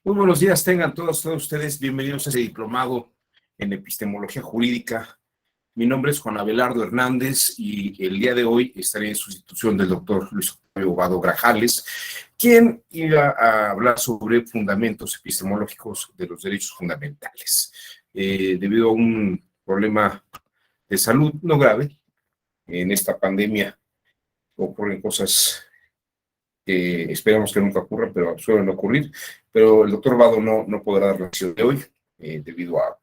Muy buenos días, tengan todos ustedes bienvenidos a este diplomado en epistemología jurídica. Mi nombre es Juan Abelardo Hernández y el día de hoy estaré en sustitución del doctor Luis Octavio Vado Grajales, quien iba a hablar sobre fundamentos epistemológicos de los derechos fundamentales. Debido a un problema de salud no grave, en esta pandemia ocurren cosas que esperamos que nunca ocurran, pero suelen ocurrir. Pero el doctor Vado no podrá dar la lección de hoy debido a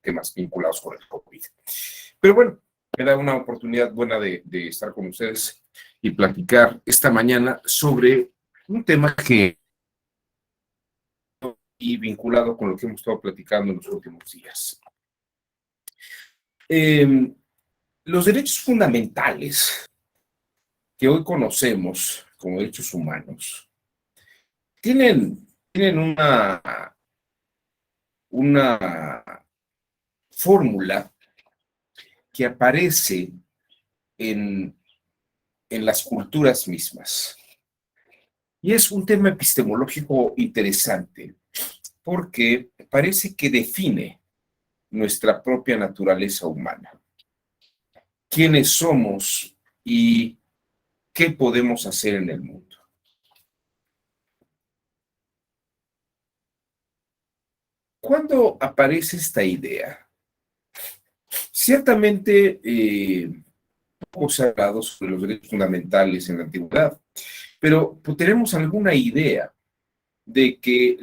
temas vinculados con el COVID. Pero bueno, me da una oportunidad buena de estar con ustedes y platicar esta mañana sobre un tema que y vinculado con lo que hemos estado platicando en los últimos días. Los derechos fundamentales que hoy conocemos como derechos humanos tienen una fórmula que aparece en las culturas mismas. Y es un tema epistemológico interesante porque parece que define nuestra propia naturaleza humana. ¿Quiénes somos y qué podemos hacer en el mundo? ¿Cuándo aparece esta idea? Ciertamente, poco se ha hablado sobre los derechos fundamentales en la antigüedad, pero tenemos alguna idea de que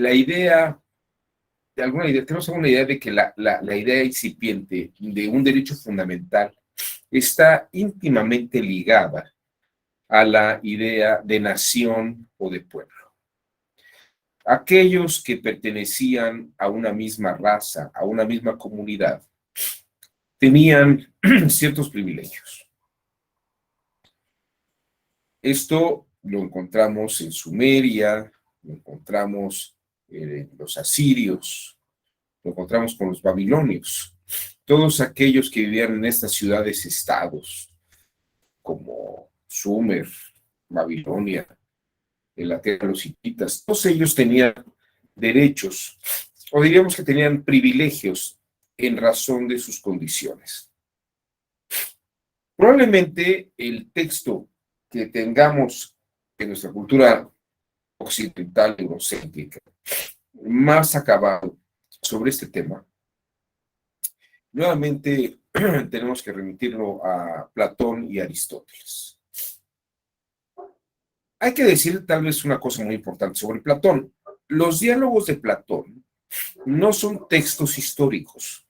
tenemos alguna idea de que la idea incipiente de un derecho fundamental está íntimamente ligada a la idea de nación o de pueblo. Aquellos que pertenecían a una misma raza, a una misma comunidad, tenían ciertos privilegios. Esto lo encontramos en Sumeria, lo encontramos en los asirios, lo encontramos con los babilonios. Todos aquellos que vivían en estas ciudades-estados, como Sumer, Babilonia, en la tierra de los hititas, todos ellos tenían derechos, o diríamos que tenían privilegios en razón de sus condiciones. Probablemente el texto que tengamos en nuestra cultura occidental eurocéntrica más acabado sobre este tema, nuevamente tenemos que remitirlo a Platón y Aristóteles. Hay que decir tal vez una cosa muy importante sobre Platón. Los diálogos de Platón no son textos históricos.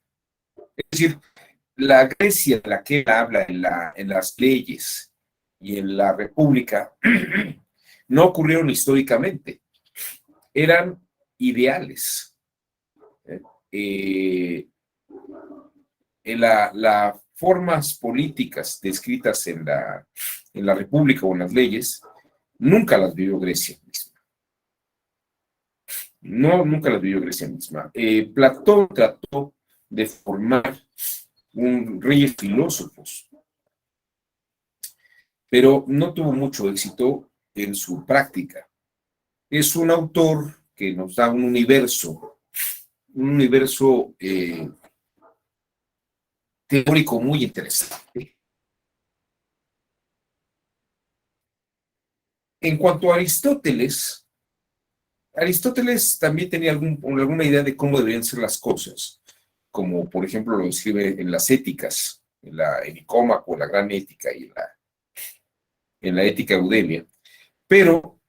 Es decir, la Grecia de la que él habla en las leyes y en la República no ocurrieron históricamente. Eran ideales. En las formas políticas descritas en la República o en las leyes, nunca las vivió Grecia misma. No, nunca las vivió Grecia misma. Platón trató de formar reyes filósofos, pero no tuvo mucho éxito en su práctica. Es un autor que nos da un universo teórico muy interesante. En cuanto a Aristóteles también tenía alguna idea de cómo deberían ser las cosas, como por ejemplo lo describe en las éticas, en Nicómaco, la gran ética y en la ética Eudemia, pero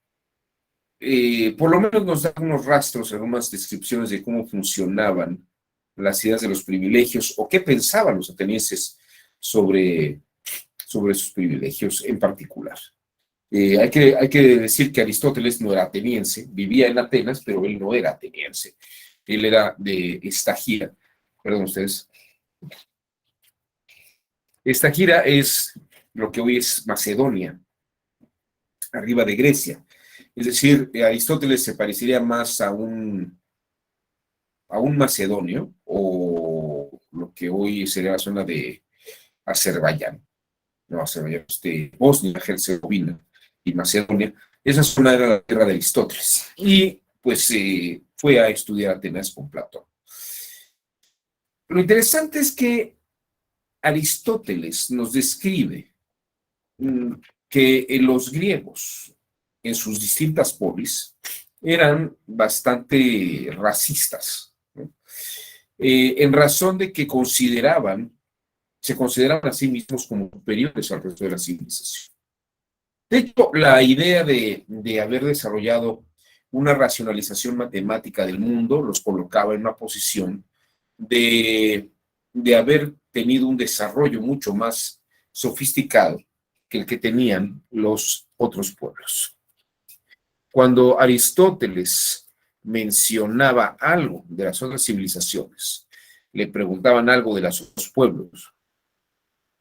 por lo menos nos da unos rastros, algunas descripciones de cómo funcionaban las ideas de los privilegios o qué pensaban los atenienses sobre sus privilegios en particular. Hay que decir que Aristóteles no era ateniense, vivía en Atenas, pero él no era ateniense. Él era de Estagira. Perdón, ustedes. Estagira es lo que hoy es Macedonia, arriba de Grecia. Es decir, Aristóteles se parecería más a un macedonio, o lo que hoy sería la zona de Azerbaiyán. No, Azerbaiyán, Bosnia, Herzegovina y Macedonia. Esa zona era la tierra de Aristóteles. Y pues fue a estudiar a Atenas con Platón. Lo interesante es que Aristóteles nos describe que los griegos, en sus distintas polis, eran bastante racistas, ¿no? En razón de que se consideraban a sí mismos como superiores al resto de la civilización. De hecho, la idea de haber desarrollado una racionalización matemática del mundo los colocaba en una posición de haber tenido un desarrollo mucho más sofisticado que el que tenían los otros pueblos. Cuando Aristóteles mencionaba algo de las otras civilizaciones, le preguntaban algo de los otros pueblos,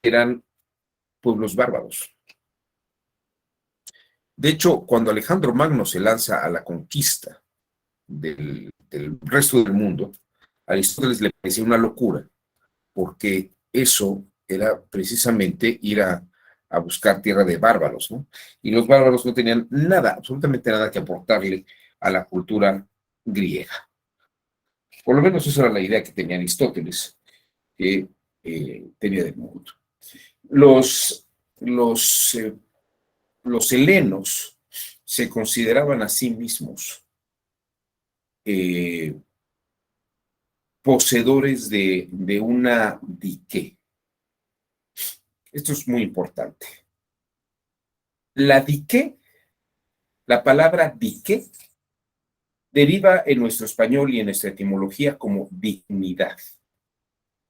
eran pueblos bárbaros. De hecho, cuando Alejandro Magno se lanza a la conquista del resto del mundo, a Aristóteles le parecía una locura, porque eso era precisamente ir a buscar tierra de bárbaros, ¿no? Y los bárbaros no tenían nada, absolutamente nada que aportarle a la cultura griega. Por lo menos esa era la idea que tenía Aristóteles, que tenía del mundo. Los helenos se consideraban a sí mismos poseedores de una dique. Esto es muy importante. La dique, la palabra dique, deriva en nuestro español y en nuestra etimología como dignidad.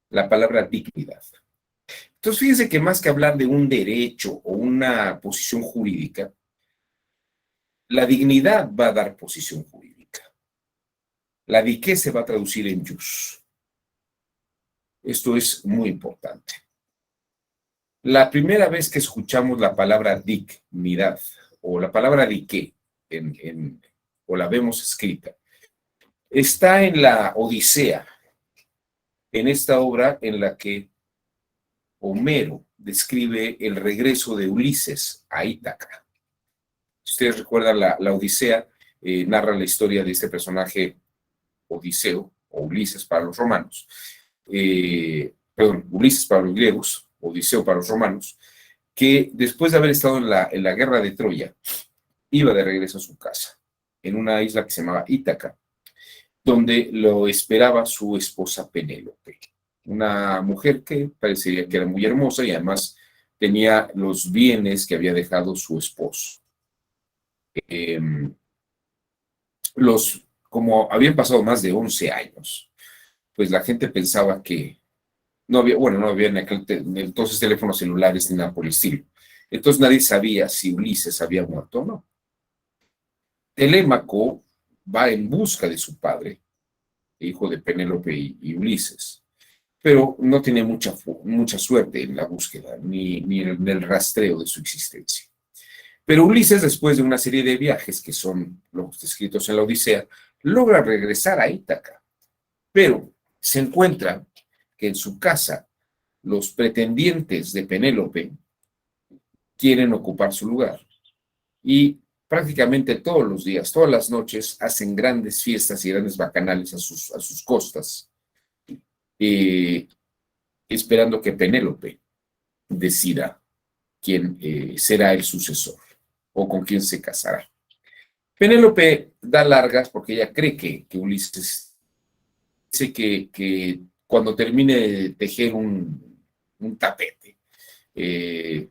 La palabra dignidad. Entonces, fíjense que más que hablar de un derecho o una posición jurídica, la dignidad va a dar posición jurídica. La dique se va a traducir en jus. Esto es muy importante. La primera vez que escuchamos la palabra dignidad o la palabra dique o la vemos escrita, está en la Odisea, en esta obra en la que Homero describe el regreso de Ulises a Ítaca. Si ustedes recuerdan la Odisea, narra la historia de este personaje Odiseo, o Ulises para los romanos, Ulises para los griegos, Odiseo para los romanos, que después de haber estado en la guerra de Troya, iba de regreso a su casa, en una isla que se llamaba Ítaca, donde lo esperaba su esposa Penélope, una mujer que parecería que era muy hermosa y además tenía los bienes que había dejado su esposo. Como habían pasado más de 11 años, pues la gente pensaba que no había en aquel entonces teléfonos celulares ni nada por el estilo. Entonces nadie sabía si Ulises había muerto o no. Telémaco va en busca de su padre, hijo de Penélope y Ulises, pero no tiene mucha suerte en la búsqueda ni en el rastreo de su existencia. Pero Ulises, después de una serie de viajes que son los descritos en la Odisea, logra regresar a Ítaca, pero se encuentra que en su casa los pretendientes de Penélope quieren ocupar su lugar y prácticamente todos los días, todas las noches, hacen grandes fiestas y grandes bacanales a sus costas, esperando que Penélope decida quién será el sucesor o con quién se casará. Penélope da largas porque ella cree que Ulises dice que cuando termine de tejer un tapete, ella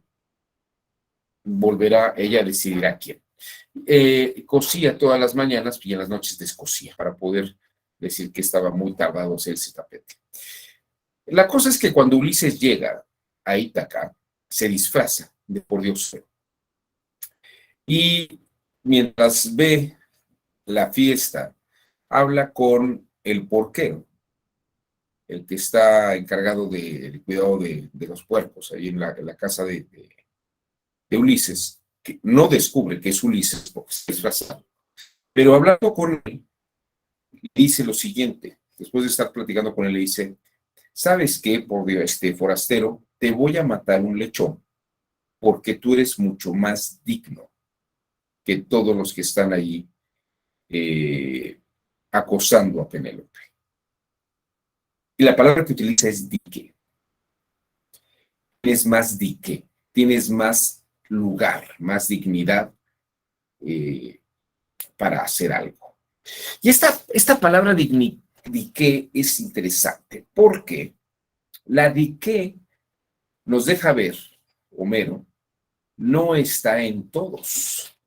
decidirá quién. Cosía todas las mañanas y en las noches descosía para poder decir que estaba muy tardado hacer ese tapete. La cosa es que cuando Ulises llega a Ítaca, se disfraza de pordiosero. Y mientras ve la fiesta, habla con el porquero, el que está encargado del cuidado de los puercos, ahí en la casa de Ulises, que no descubre que es Ulises porque está disfrazado. Pero hablando con él, dice lo siguiente, después de estar platicando con él, le dice, ¿sabes qué, por Dios, forastero? Te voy a matar un lechón, porque tú eres mucho más digno que todos los que están ahí acosando a Penélope. Y la palabra que utiliza es dique. Tienes más dique, tienes más lugar, más dignidad para hacer algo. Y esta palabra dique es interesante porque la dique nos deja ver, Homero, no está en todos.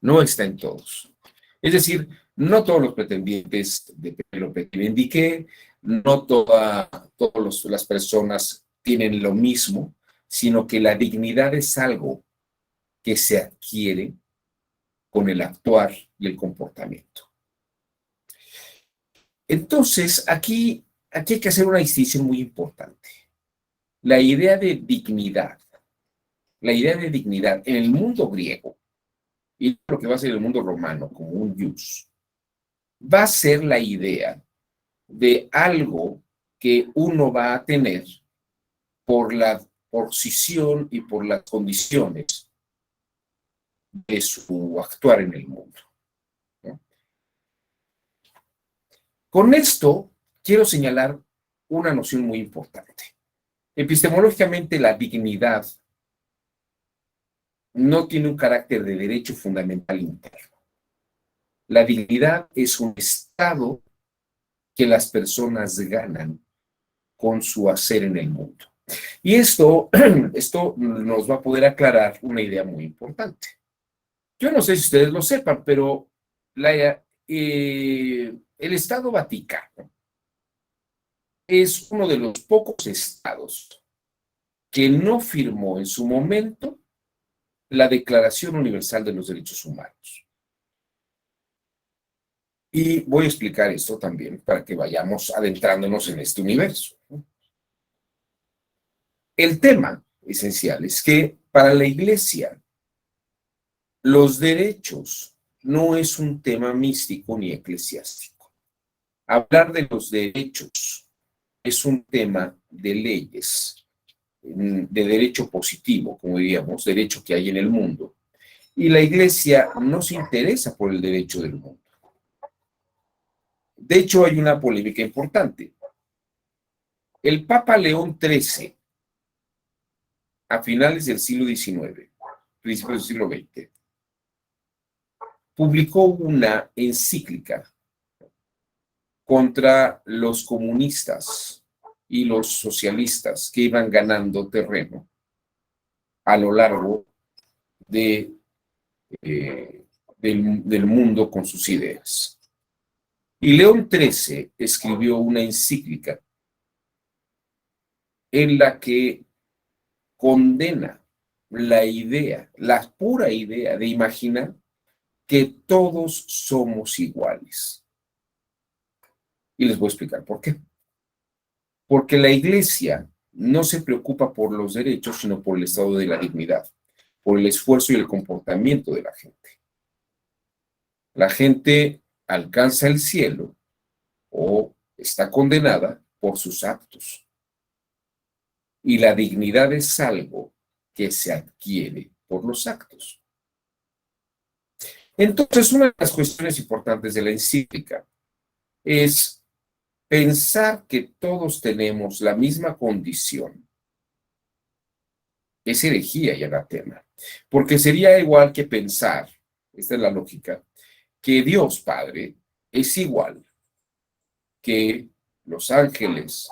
No está en todos. Es decir, no todos los pretendientes de Penélope tienen dique, no todas las personas tienen lo mismo, sino que la dignidad es algo que se adquiere con el actuar y el comportamiento. Entonces, aquí hay que hacer una distinción muy importante. La idea de dignidad en el mundo griego y lo que va a ser el mundo romano como un ius, va a ser la idea de algo que uno va a tener por la posición y por las condiciones de su actuar en el mundo, ¿no? Con esto quiero señalar una noción muy importante. Epistemológicamente, la dignidad no tiene un carácter de derecho fundamental interno. La dignidad es un estado que las personas ganan con su hacer en el mundo. Y esto nos va a poder aclarar una idea muy importante. Yo no sé si ustedes lo sepan, pero el Estado Vaticano es uno de los pocos estados que no firmó en su momento la Declaración Universal de los Derechos Humanos. Y voy a explicar esto también para que vayamos adentrándonos en este universo. El tema esencial es que para la Iglesia los derechos no es un tema místico ni eclesiástico. Hablar de los derechos es un tema de leyes, de derecho positivo, como diríamos, derecho que hay en el mundo. Y la Iglesia no se interesa por el derecho del mundo. De hecho, hay una polémica importante. El Papa León XIII, a finales del siglo XIX, principios del siglo XX, publicó una encíclica contra los comunistas y los socialistas que iban ganando terreno a lo largo del mundo con sus ideas. Y León XIII escribió una encíclica en la que condena la idea, la pura idea de imaginar que todos somos iguales. Y les voy a explicar por qué. Porque la Iglesia no se preocupa por los derechos, sino por el estado de la dignidad, por el esfuerzo y el comportamiento de la gente. La gente alcanza el cielo o está condenada por sus actos. Y la dignidad es algo que se adquiere por los actos. Entonces, una de las cuestiones importantes de la encíclica es pensar que todos tenemos la misma condición. Es herejía y anatema, porque sería igual que pensar, esta es la lógica, que Dios Padre es igual que los ángeles,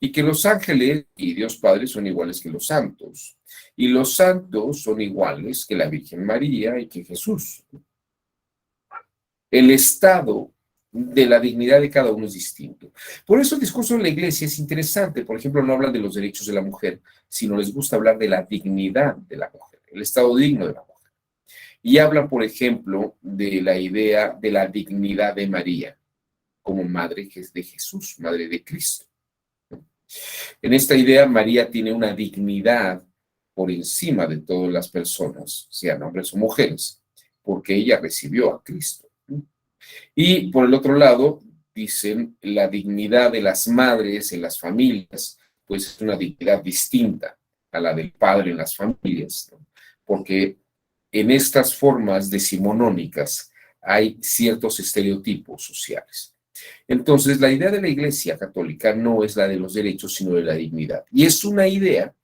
y que los ángeles y Dios Padre son iguales que los santos, y los santos son iguales que la Virgen María y que Jesús. El estado de la dignidad de cada uno es distinto. Por eso el discurso de la Iglesia es interesante. Por ejemplo, no hablan de los derechos de la mujer, sino les gusta hablar de la dignidad de la mujer, el estado digno de la mujer. Y hablan, por ejemplo, de la idea de la dignidad de María como madre de Jesús, madre de Cristo. En esta idea, María tiene una dignidad por encima de todas las personas, sean hombres o mujeres, porque ella recibió a Cristo. Y por el otro lado, dicen, la dignidad de las madres en las familias, pues es una dignidad distinta a la del padre en las familias, ¿no? Porque en estas formas decimonónicas, hay ciertos estereotipos sociales. Entonces, la idea de la Iglesia Católica no es la de los derechos, sino de la dignidad. Y es una idea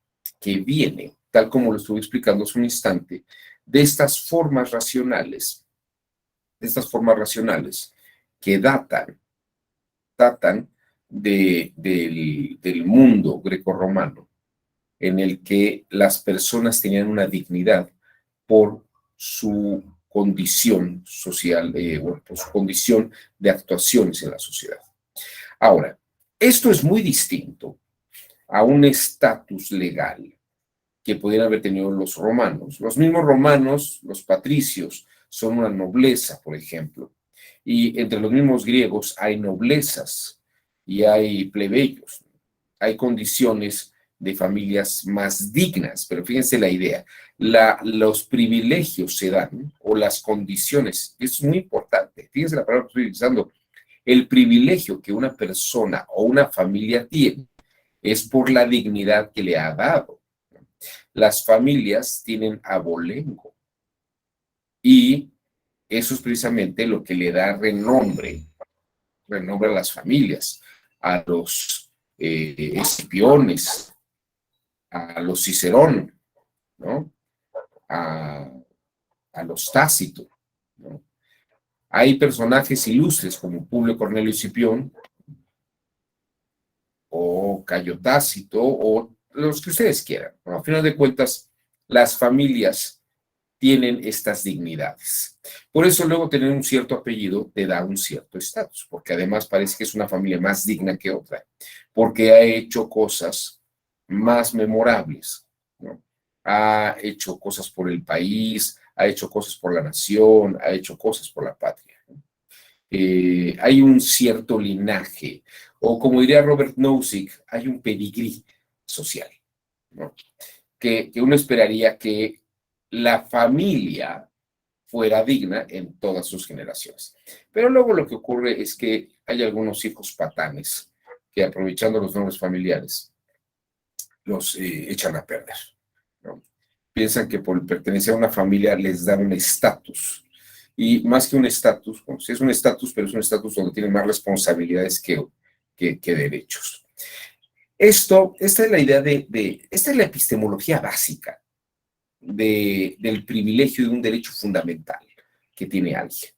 que viene, tal como lo estuve explicando hace un instante, de estas formas racionales, que datan del mundo grecorromano, en el que las personas tenían una dignidad por su condición social, por su condición de actuaciones en la sociedad. Ahora, esto es muy distinto a un estatus legal que pudieran haber tenido los romanos. Los mismos romanos, los patricios, son una nobleza, por ejemplo, y entre los mismos griegos hay noblezas y hay plebeyos, hay condiciones de familias más dignas, pero fíjense la idea, los privilegios se dan, o las condiciones, es muy importante, fíjense la palabra que estoy utilizando, el privilegio que una persona o una familia tiene es por la dignidad que le ha dado. Las familias tienen abolengo y eso es precisamente lo que le da renombre a las familias, a los Escipiones, a los Cicerón, ¿no? A, a los Tácito, ¿no? Hay personajes ilustres como Publio Cornelio Escipión o Cayo Tácito o los que ustedes quieran, ¿no? A final de cuentas, las familias tienen estas dignidades. Por eso luego tener un cierto apellido te da un cierto estatus, porque además parece que es una familia más digna que otra, porque ha hecho cosas más memorables, ¿no? Ha hecho cosas por el país, ha hecho cosas por la nación, ha hecho cosas por la patria, ¿no? Hay un cierto linaje, o como diría Robert Nozick, hay un pedigrí social, ¿no? Que uno esperaría que la familia fuera digna en todas sus generaciones. Pero luego lo que ocurre es que hay algunos hijos patanes que aprovechando los nombres familiares los echan a perder, ¿no? Piensan que por pertenecer a una familia les da un estatus. Y más que un estatus, bueno, sí es un estatus, pero es un estatus donde tienen más responsabilidades que derechos. Esta es la idea esta es la epistemología básica del privilegio de un derecho fundamental que tiene alguien,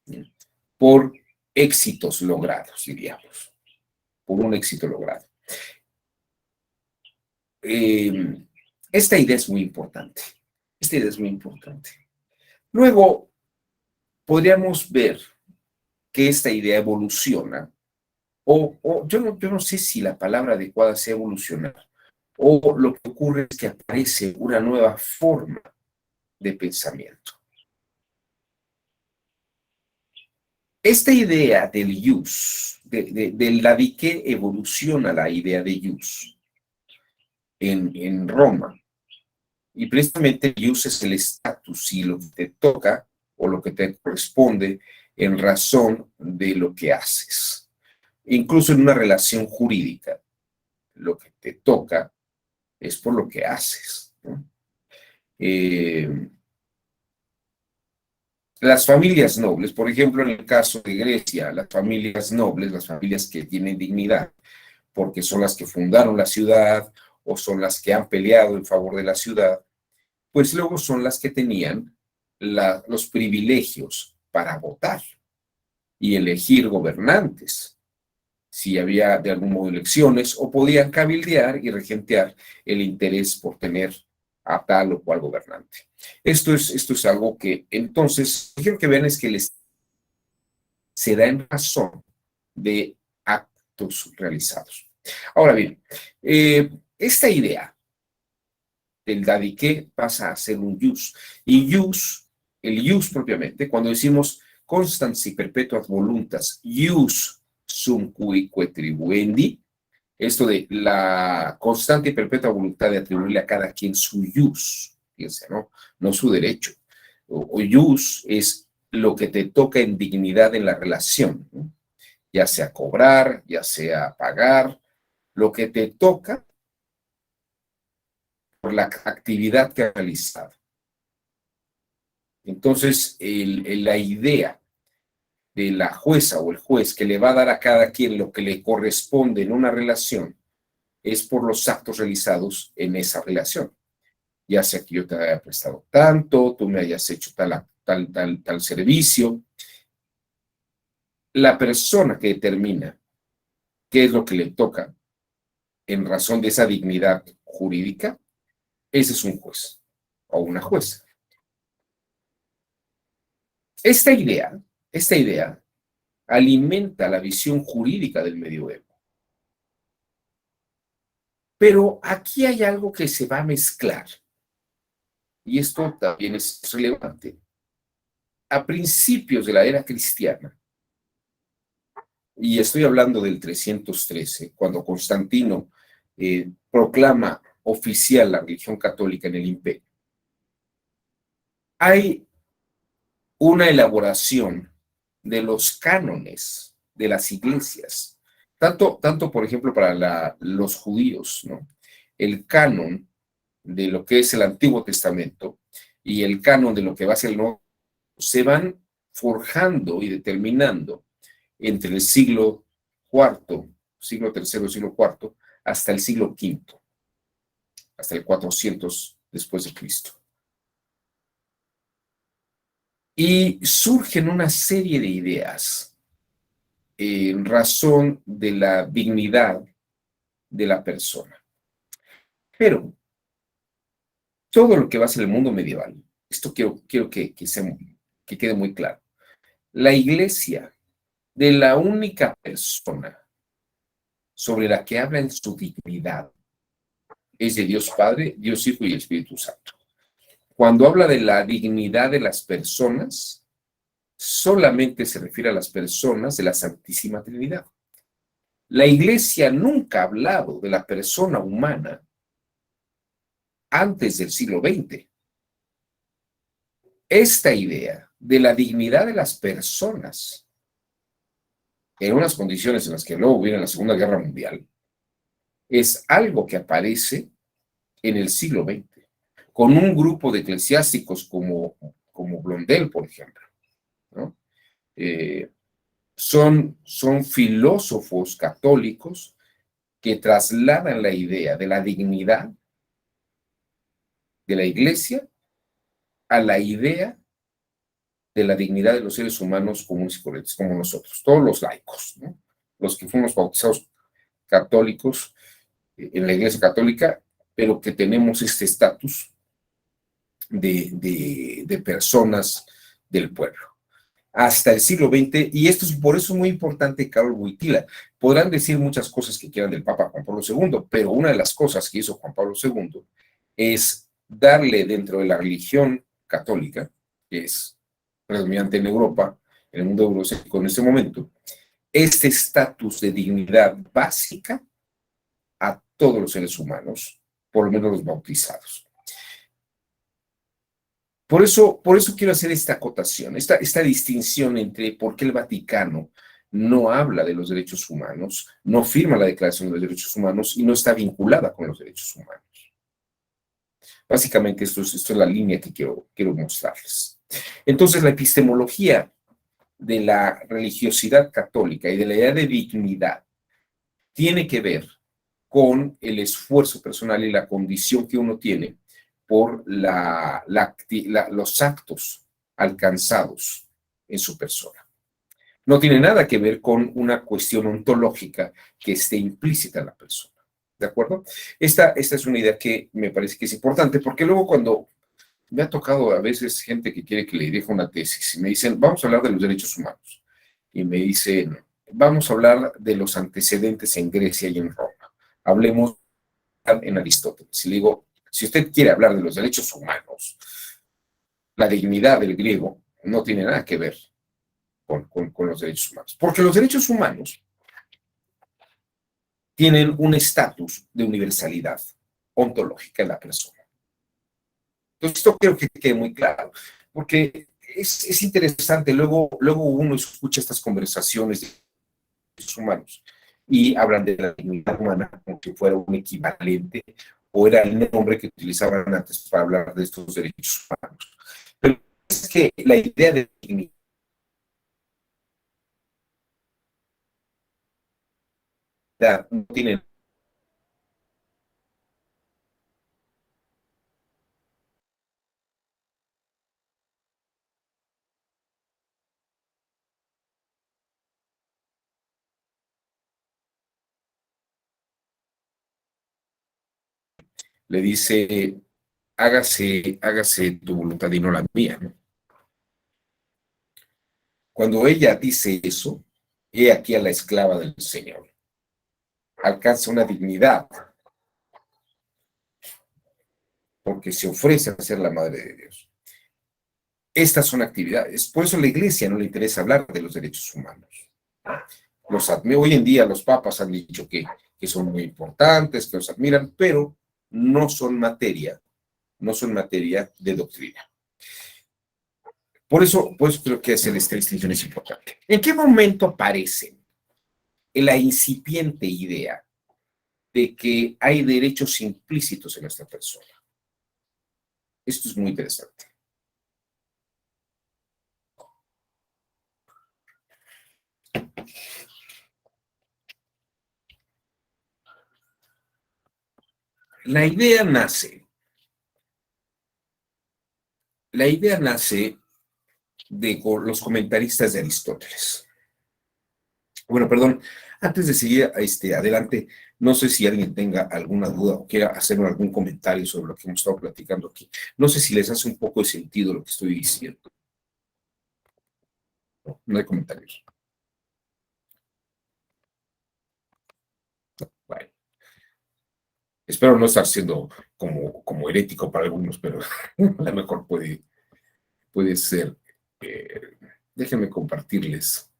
¿sí? Por éxitos logrados, diríamos, por un éxito logrado. Esta idea es muy importante. Esta idea es muy importante. Luego, podríamos ver que esta idea evoluciona, o yo no sé si la palabra adecuada sea evolucionar, o lo que ocurre es que aparece una nueva forma de pensamiento. Esta idea del ius, del Dadiqué, evoluciona la idea de ius en Roma. Y precisamente el ius es el estatus y lo que te toca o lo que te corresponde en razón de lo que haces. Incluso en una relación jurídica, lo que te toca es por lo que haces, ¿no? Las familias nobles, por ejemplo, en el caso de Grecia, las familias nobles, las familias que tienen dignidad, porque son las que fundaron la ciudad o son las que han peleado en favor de la ciudad, pues luego son las que tenían los privilegios para votar y elegir gobernantes, si había de algún modo elecciones, o podían cabildear y regentear el interés por tener a tal o cual gobernante. Esto es algo que, entonces, lo que quiero que vean es que se da en razón de actos realizados. Ahora bien, esta idea del Dadiqué pasa a ser un ius. Y ius, el ius propiamente, cuando decimos constancy perpetuat voluntas, ius sum cuique tribuendi, esto de la constante y perpetua voluntad de atribuirle a cada quien su ius, fíjense, ¿no? No su derecho. O ius es lo que te toca en dignidad en la relación, ¿no? Ya sea cobrar, ya sea pagar, lo que te toca por la actividad que ha realizado. Entonces, la idea de la jueza o el juez que le va a dar a cada quien lo que le corresponde en una relación es por los actos realizados en esa relación. Ya sea que yo te haya prestado tanto, tú me hayas hecho tal servicio. La persona que determina qué es lo que le toca en razón de esa dignidad jurídica, ese es un juez o una jueza. Esta idea alimenta la visión jurídica del medioevo. Pero aquí hay algo que se va a mezclar, y esto también es relevante. A principios de la era cristiana, y estoy hablando del 313, cuando Constantino proclama oficial la religión católica en el imperio, hay una elaboración de los cánones de las iglesias, tanto por ejemplo, para los judíos, ¿no? El canon de lo que es el Antiguo Testamento y el canon de lo que va a ser el Nuevo, se van forjando y determinando entre el siglo IV, siglo III, siglo IV, hasta el siglo V, hasta el 400 después de Cristo. Y surgen una serie de ideas en razón de la dignidad de la persona. Pero todo lo que va a ser el mundo medieval, esto quiero que quede muy claro. La iglesia, de la única persona sobre la que habla en su dignidad, es de Dios Padre, Dios Hijo y Espíritu Santo. Cuando habla de la dignidad de las personas, solamente se refiere a las personas de la Santísima Trinidad. La iglesia nunca ha hablado de la persona humana antes del siglo XX. Esta idea de la dignidad de las personas en unas condiciones en las que luego viene la Segunda Guerra Mundial es algo que aparece en el siglo XX, con un grupo de eclesiásticos como Blondel, por ejemplo, ¿no? Son filósofos católicos que trasladan la idea de la dignidad de la iglesia a la idea de la dignidad de los seres humanos comunes y corrientes, como nosotros, todos los laicos, ¿no? Los que fuimos bautizados católicos en la iglesia católica, pero que tenemos este estatus de personas del pueblo. Hasta el siglo XX, y esto es por eso es muy importante, Karol Wojtyla. Podrán decir muchas cosas que quieran del Papa Juan Pablo II, pero una de las cosas que hizo Juan Pablo II es darle dentro de la religión católica, que es predominante en Europa, en el mundo eurocéntrico en este momento, este estatus de dignidad básica a todos los seres humanos, por lo menos los bautizados. Por eso quiero hacer esta acotación, esta distinción entre por qué el Vaticano no habla de los derechos humanos, no firma la Declaración de los Derechos Humanos y no está vinculada con los derechos humanos. Básicamente esto es la línea que quiero mostrarles. Entonces, la epistemología de la religiosidad católica y de la idea de dignidad tiene que ver con el esfuerzo personal y la condición que uno tiene por los actos alcanzados en su persona. No tiene nada que ver con una cuestión ontológica que esté implícita en la persona. ¿De acuerdo? Esta es una idea que me parece que es importante, porque luego cuando me ha tocado a veces gente que quiere que le dirija una tesis y me dicen, vamos a hablar de los derechos humanos. Y me dicen, vamos a hablar de los antecedentes en Grecia y en Roma. Hablemos en Aristóteles. Y le digo, si usted quiere hablar de los derechos humanos, la dignidad del griego no tiene nada que ver con los derechos humanos. Porque los derechos humanos tienen un estatus de universalidad ontológica en la persona. Entonces, esto creo que quede muy claro, porque es interesante. Luego uno escucha estas conversaciones de derechos humanos y hablan de la dignidad humana como si fuera un equivalente o era el nombre que utilizaban antes para hablar de estos derechos humanos. Pero es que la idea de dignidad no tiene. Le dice, hágase tu voluntad y no la mía, ¿no? Cuando ella dice eso, he aquí a la esclava del Señor. Alcanza una dignidad porque se ofrece a ser la madre de Dios. Estas son actividades. Por eso a la iglesia no le interesa hablar de los derechos humanos. Hoy en día los papas han dicho que son muy importantes, que los admiran, pero no son materia de doctrina. Por eso creo que hacer esta distinción es importante. ¿En qué momento aparece la incipiente idea de que hay derechos implícitos en nuestra persona? Esto es muy interesante. La idea nace de los comentaristas de Aristóteles. Bueno, perdón, antes de seguir adelante, no sé si alguien tenga alguna duda o quiera hacer algún comentario sobre lo que hemos estado platicando aquí. No sé si les hace un poco de sentido lo que estoy diciendo. No hay comentarios. Vale. Espero no estar siendo como herético para algunos, pero a lo mejor puede ser. Déjenme compartirles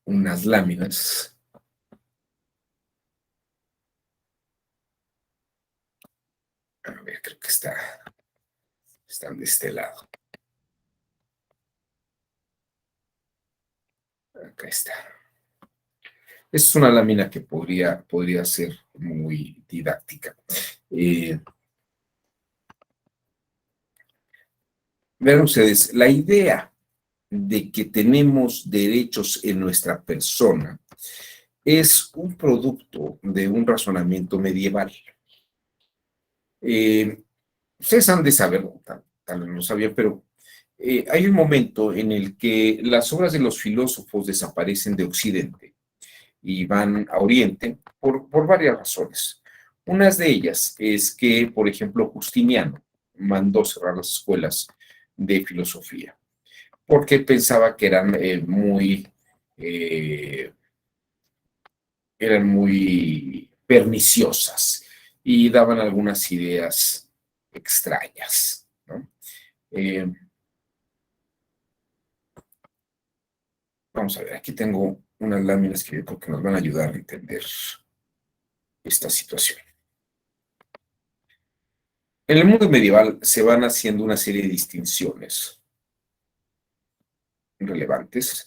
unas láminas. A ver, creo que están de este lado. Acá está. Esta es una lámina que podría ser muy didáctica. Vean ustedes, la idea de que tenemos derechos en nuestra persona es un producto de un razonamiento medieval. Ustedes han de saber, tal vez no sabían, pero hay un momento en el que las obras de los filósofos desaparecen de Occidente y van a Oriente por varias razones. Una de ellas es que, por ejemplo, Justiniano mandó cerrar las escuelas de filosofía porque pensaba que eran muy perniciosas y daban algunas ideas extrañas, ¿no? Eh, Vamos a ver, aquí tengo unas láminas que yo creo que nos van a ayudar a entender esta situación. En el mundo medieval se van haciendo una serie de distinciones relevantes.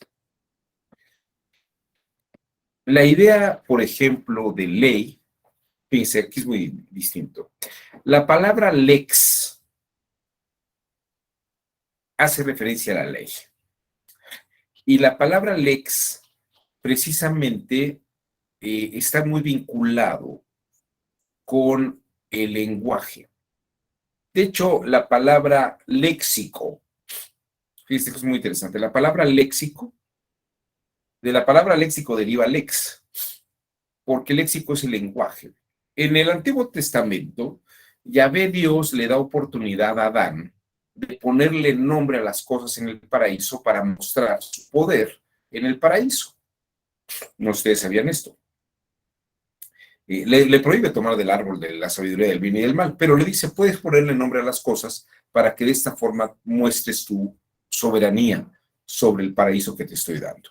La idea, por ejemplo, de ley, fíjense, aquí es muy distinto. La palabra lex hace referencia a la ley. Y la palabra lex, precisamente, está muy vinculado con el lenguaje. De hecho, la palabra léxico, fíjense que es muy interesante, la palabra léxico, de la palabra léxico deriva lex, porque léxico es el lenguaje. En el Antiguo Testamento, Yahvé Dios le da oportunidad a Adán de ponerle nombre a las cosas en el paraíso para mostrar su poder en el paraíso. No ustedes sabían esto. Le prohíbe tomar del árbol de la sabiduría del bien y del mal, pero le dice, puedes ponerle nombre a las cosas para que de esta forma muestres tu soberanía sobre el paraíso que te estoy dando.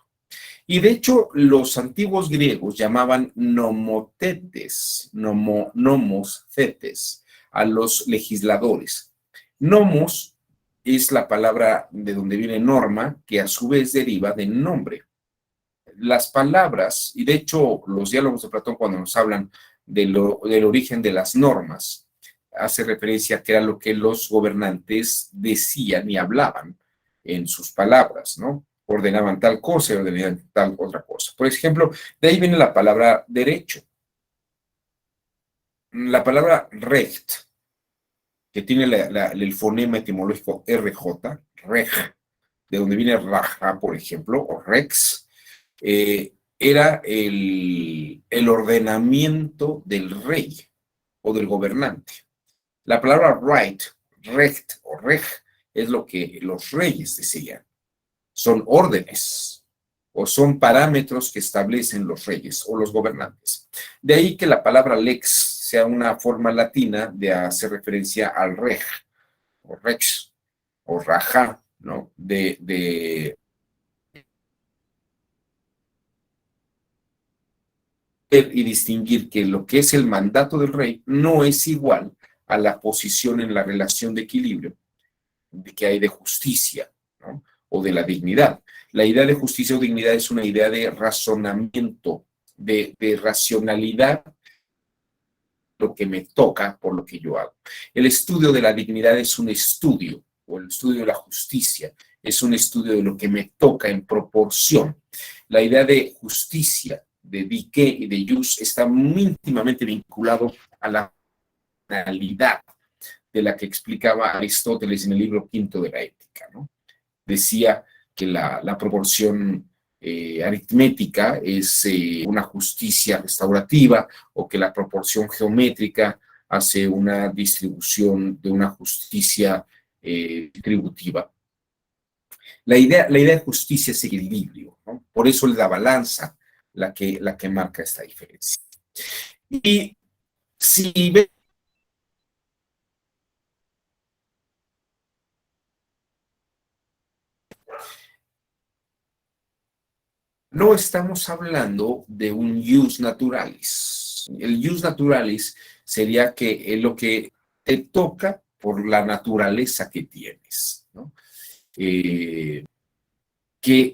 Y de hecho, los antiguos griegos llamaban nomotetes, nomos thetes, a los legisladores. Nomos es la palabra de donde viene norma, que a su vez deriva de nombre. Las palabras, y de hecho los diálogos de Platón cuando nos hablan del origen de las normas, hace referencia a que era lo que los gobernantes decían y hablaban en sus palabras, ¿no? Ordenaban tal cosa y ordenaban tal otra cosa. Por ejemplo, de ahí viene la palabra derecho. La palabra recht, que tiene el fonema etimológico RJ, reg, de donde viene raja, por ejemplo, o rex, era el ordenamiento del rey o del gobernante. La palabra right, recht o reg es lo que los reyes decían. Son órdenes o son parámetros que establecen los reyes o los gobernantes. De ahí que la palabra lex sea una forma latina de hacer referencia al reg o rex o raja, ¿no? Y distinguir que lo que es el mandato del rey no es igual a la posición en la relación de equilibrio que hay de justicia, ¿no? O de la dignidad. La idea de justicia o dignidad es una idea de razonamiento, de racionalidad, lo que me toca por lo que yo hago. El estudio de la dignidad es un estudio, o el estudio de la justicia es un estudio de lo que me toca en proporción. La idea de justicia, de dique y de jus está muy íntimamente vinculado a la finalidad de la que explicaba Aristóteles en el libro quinto de la Ética, ¿no? Decía que la proporción aritmética es una justicia restaurativa, o que la proporción geométrica hace una distribución de una justicia distributiva. La idea de justicia es equilibrio, ¿no? Por eso es la balanza la que marca esta diferencia. Y si ve no estamos hablando de un jus naturalis. El jus naturalis sería que es lo que te toca por la naturaleza que tienes, ¿no? Que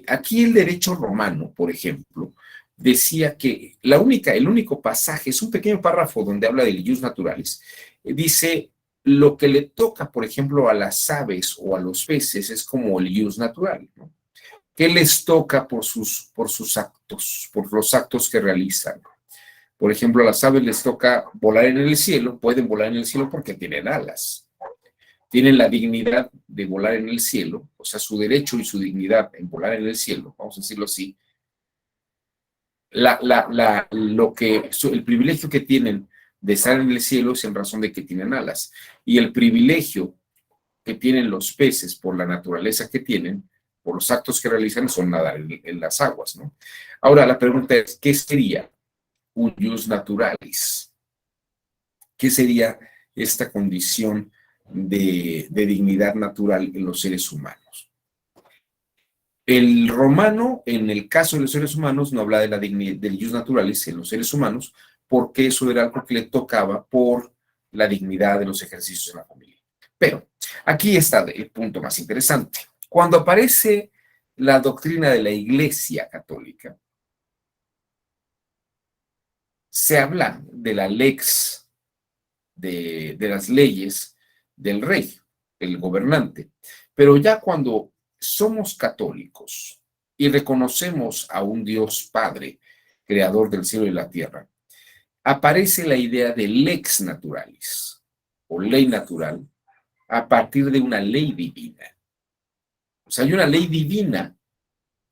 aquí el derecho romano, por ejemplo, decía que el único pasaje, es un pequeño párrafo donde habla del jus naturalis, dice lo que le toca, por ejemplo, a las aves o a los peces es como el jus natural, ¿no? ¿Qué les toca por sus actos, por los actos que realizan? Por ejemplo, a las aves les toca volar en el cielo, pueden volar en el cielo porque tienen alas. Tienen la dignidad de volar en el cielo, o sea, su derecho y su dignidad en volar en el cielo, vamos a decirlo así. El privilegio que tienen de estar en el cielo es en razón de que tienen alas. Y el privilegio que tienen los peces por la naturaleza que tienen, por los actos que realizan, son nadar en las aguas, ¿no? Ahora, la pregunta es, ¿qué sería un jus naturalis? ¿Qué sería esta condición de dignidad natural en los seres humanos? El romano, en el caso de los seres humanos, no habla de la dignidad del jus naturalis en los seres humanos, porque eso era algo que le tocaba por la dignidad de los ejercicios en la familia. Pero aquí está el punto más interesante. Cuando aparece la doctrina de la Iglesia Católica, se habla de la lex, de las leyes del rey, el gobernante. Pero ya cuando somos católicos y reconocemos a un Dios Padre, creador del cielo y la tierra, aparece la idea de lex naturalis, o ley natural, a partir de una ley divina. O sea, hay una ley divina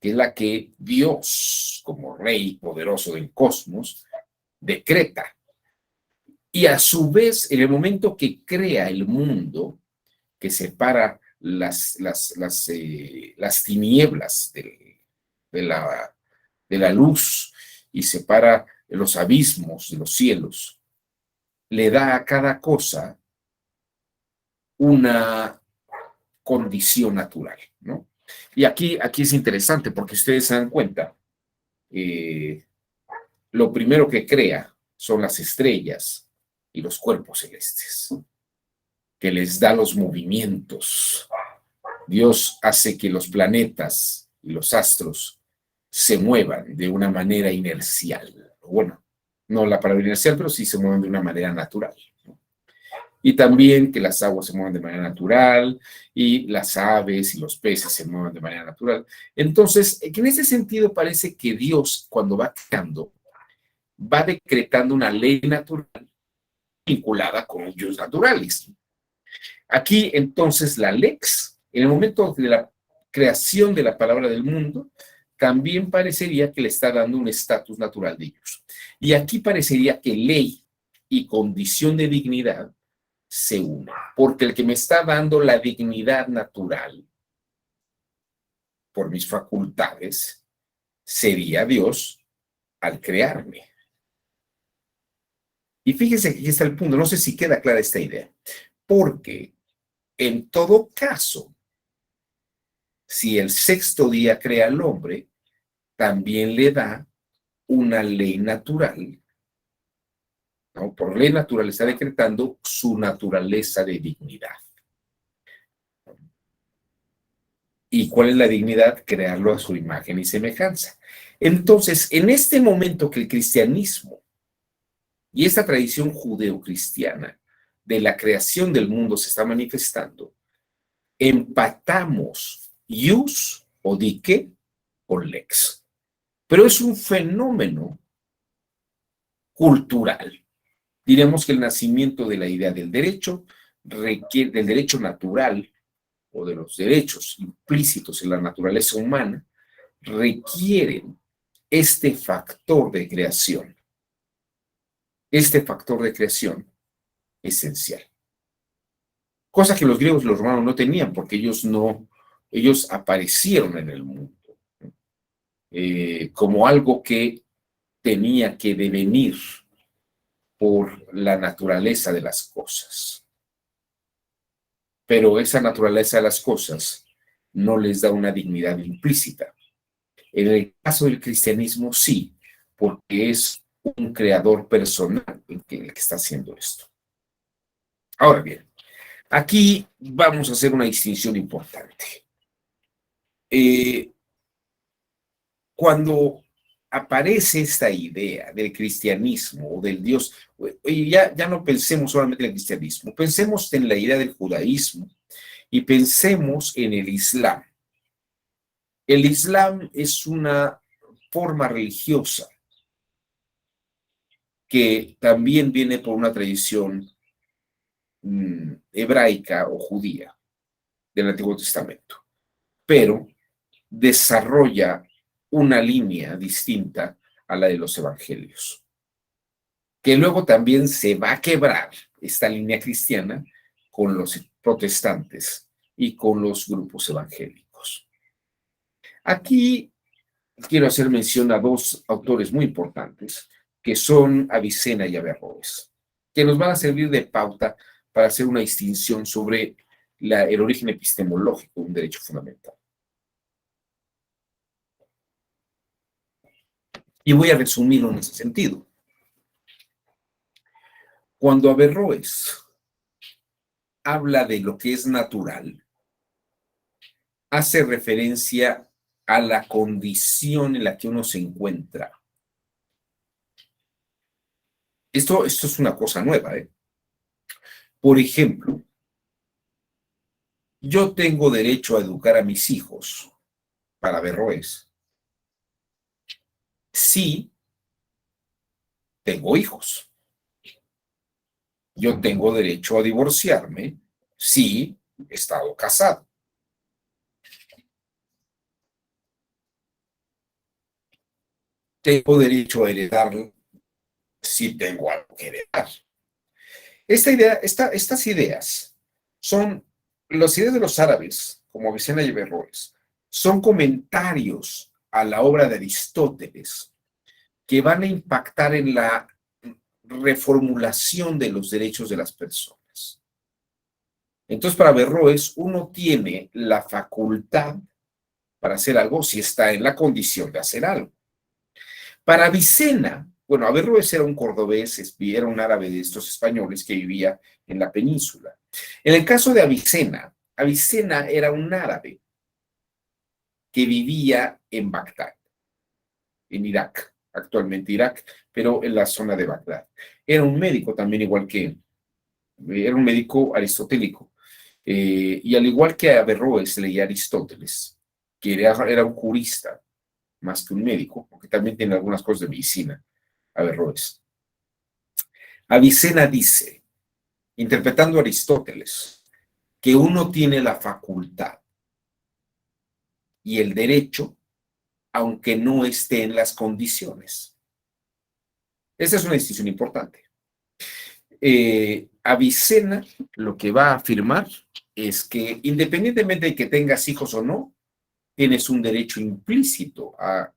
que es la que Dios, como rey poderoso del cosmos, decreta. Y a su vez, en el momento que crea el mundo, que separa las tinieblas de la, de la luz y separa los abismos de los cielos, le da a cada cosa una condición natural, ¿no? Y aquí es interesante porque ustedes se dan cuenta, lo primero que crea son las estrellas y los cuerpos celestes, que les da los movimientos. Dios hace que los planetas y los astros se muevan de una manera inercial. Bueno, no la palabra inercial, pero sí se mueven de una manera natural, ¿no? Y también que las aguas se muevan de manera natural y las aves y los peces se muevan de manera natural. Entonces, en ese sentido parece que Dios, cuando va creando, va decretando una ley natural vinculada con hechos naturales. Aquí, entonces, la lex, en el momento de la creación de la palabra del mundo, también parecería que le está dando un estatus natural de ellos. Y aquí parecería que ley y condición de dignidad se unen, porque el que me está dando la dignidad natural por mis facultades sería Dios al crearme. Y fíjense que aquí está el punto, no sé si queda clara esta idea, porque en todo caso, si el sexto día crea al hombre, también le da una ley natural, ¿no? Por ley natural está decretando su naturaleza de dignidad. ¿Y cuál es la dignidad? Crearlo a su imagen y semejanza. Entonces, en este momento que el cristianismo y esta tradición judeocristiana de la creación del mundo se está manifestando, empatamos ius o dique con lex. Pero es un fenómeno cultural. Diremos que el nacimiento de la idea del derecho requiere del derecho natural o de los derechos implícitos en la naturaleza humana requieren este factor de creación esencial. Cosa que los griegos y los romanos no tenían porque ellos aparecieron en el mundo como algo que tenía que devenir por la naturaleza de las cosas. Pero esa naturaleza de las cosas no les da una dignidad implícita. En el caso del cristianismo sí, porque es un creador personal el que está haciendo esto. Ahora bien, aquí vamos a hacer una distinción importante. Cuando aparece esta idea del cristianismo o del Dios, y ya no pensemos solamente en el cristianismo, pensemos en la idea del judaísmo y pensemos en el Islam. El Islam es una forma religiosa que también viene por una tradición hebraica o judía del Antiguo Testamento, pero desarrolla una línea distinta a la de los evangelios, que luego también se va a quebrar esta línea cristiana con los protestantes y con los grupos evangélicos. Aquí quiero hacer mención a dos autores muy importantes, que son Avicena y Averroes, que nos van a servir de pauta para hacer una distinción sobre el origen epistemológico de un derecho fundamental. Y voy a resumirlo en ese sentido. Cuando Averroes habla de lo que es natural, hace referencia a la condición en la que uno se encuentra. Esto es una cosa nueva, ¿eh? Por ejemplo, yo tengo derecho a educar a mis hijos, para Averroes, si tengo hijos. Yo tengo derecho a divorciarme si he estado casado. Tengo derecho a heredar si tengo algo que heredar. Estas ideas son las ideas de los árabes, como Avicena y Averroes, son comentarios a la obra de Aristóteles que van a impactar en la reformulación de los derechos de las personas. Entonces, para Averroes, uno tiene la facultad para hacer algo si está en la condición de hacer algo. Para Avicena, bueno, Averroes era un cordobés, era un árabe de estos españoles que vivía en la península. En el caso de Avicena, Avicena era un árabe que vivía en Bagdad, en Irak, actualmente Irak, pero en la zona de Bagdad. Era un médico también igual que él. Era un médico aristotélico. Y al igual que Averroes leía Aristóteles, que era un jurista más que un médico, aunque también tiene algunas cosas de medicina, Averroes. Avicena dice, interpretando a Aristóteles, que uno tiene la facultad y el derecho, aunque no esté en las condiciones. Esa es una distinción importante. Avicena lo que va a afirmar es que independientemente de que tengas hijos o no, tienes un derecho implícito a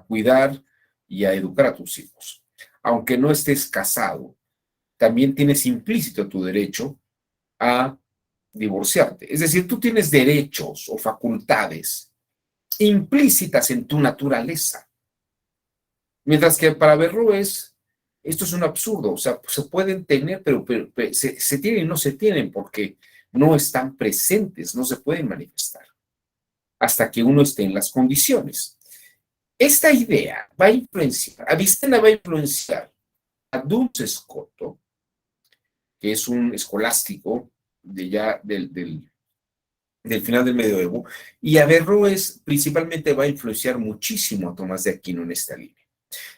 cuidar y a educar a tus hijos. Aunque no estés casado, también tienes implícito tu derecho a divorciarte. Es decir, tú tienes derechos o facultades implícitas en tu naturaleza. Mientras que para Berroes, esto es un absurdo. O sea, se pueden tener, pero se tienen y no se tienen porque no están presentes, no se pueden manifestar hasta que uno esté en las condiciones. Esta idea va a influenciar, Avicena va a influenciar a Duns Scoto, que es un escolástico del final del medioevo, y Averroes principalmente va a influenciar muchísimo a Tomás de Aquino en esta línea.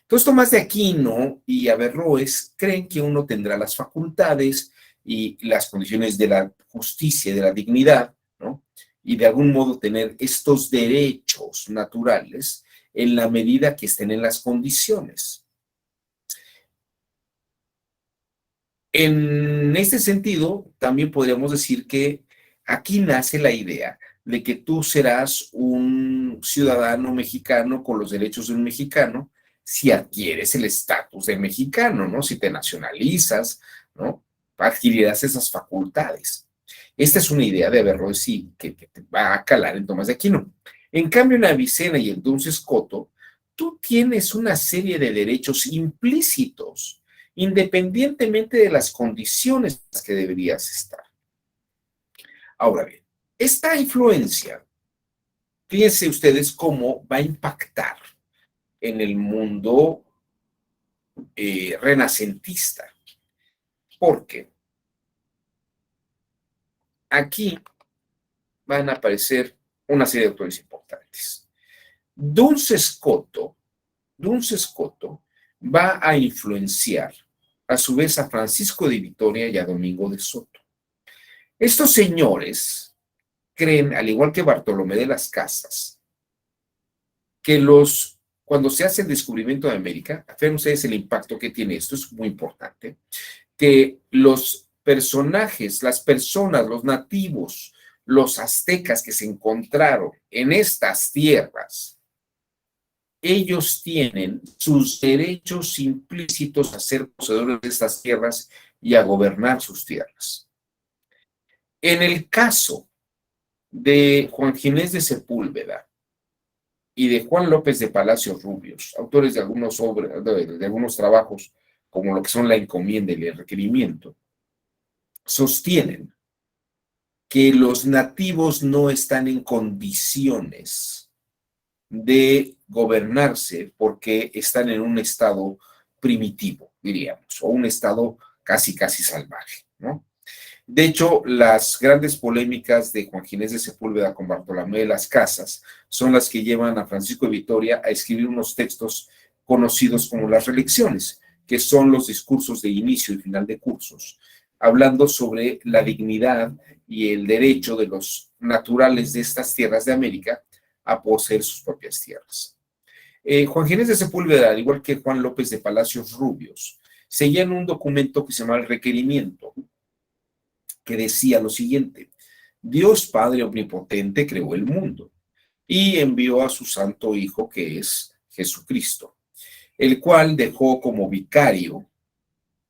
Entonces, Tomás de Aquino y Averroes creen que uno tendrá las facultades y las condiciones de la justicia y de la dignidad, ¿no? Y de algún modo tener estos derechos naturales en la medida que estén en las condiciones. En este sentido, también podríamos decir que aquí nace la idea de que tú serás un ciudadano mexicano con los derechos de un mexicano si adquieres el estatus de mexicano, ¿no? Si te nacionalizas, ¿no? Adquirirás esas facultades. Esta es una idea de Averroes, sí, que te va a calar en Tomás de Aquino. En cambio, en Avicena y en Duns Scoto, tú tienes una serie de derechos implícitos independientemente de las condiciones en las que deberías estar. Ahora bien, esta influencia, fíjense ustedes cómo va a impactar en el mundo renacentista, porque aquí van a aparecer una serie de autores importantes. Duns Scoto va a influenciar a su vez a Francisco de Vitoria y a Domingo de Soto. Estos señores creen, al igual que Bartolomé de las Casas, que cuando se hace el descubrimiento de América, vean ustedes el impacto que tiene esto, es muy importante, que los personajes, las personas, los nativos, los aztecas que se encontraron en estas tierras, ellos tienen sus derechos implícitos a ser poseedores de estas tierras y a gobernar sus tierras. En el caso de Juan Ginés de Sepúlveda y de Juan López de Palacios Rubios, autores de algunos trabajos, como lo que son la encomienda y el requerimiento, sostienen que los nativos no están en condiciones de gobernarse porque están en un estado primitivo, diríamos, o un estado casi salvaje, ¿no? De hecho, las grandes polémicas de Juan Ginés de Sepúlveda con Bartolomé de las Casas son las que llevan a Francisco de Vitoria a escribir unos textos conocidos como las relecciones, que son los discursos de inicio y final de cursos, hablando sobre la dignidad y el derecho de los naturales de estas tierras de América a poseer sus propias tierras. Juan Ginés de Sepúlveda, al igual que Juan López de Palacios Rubios, seguían un documento que se llama el requerimiento, que decía lo siguiente: Dios Padre Omnipotente creó el mundo y envió a su Santo Hijo, que es Jesucristo, el cual dejó como vicario,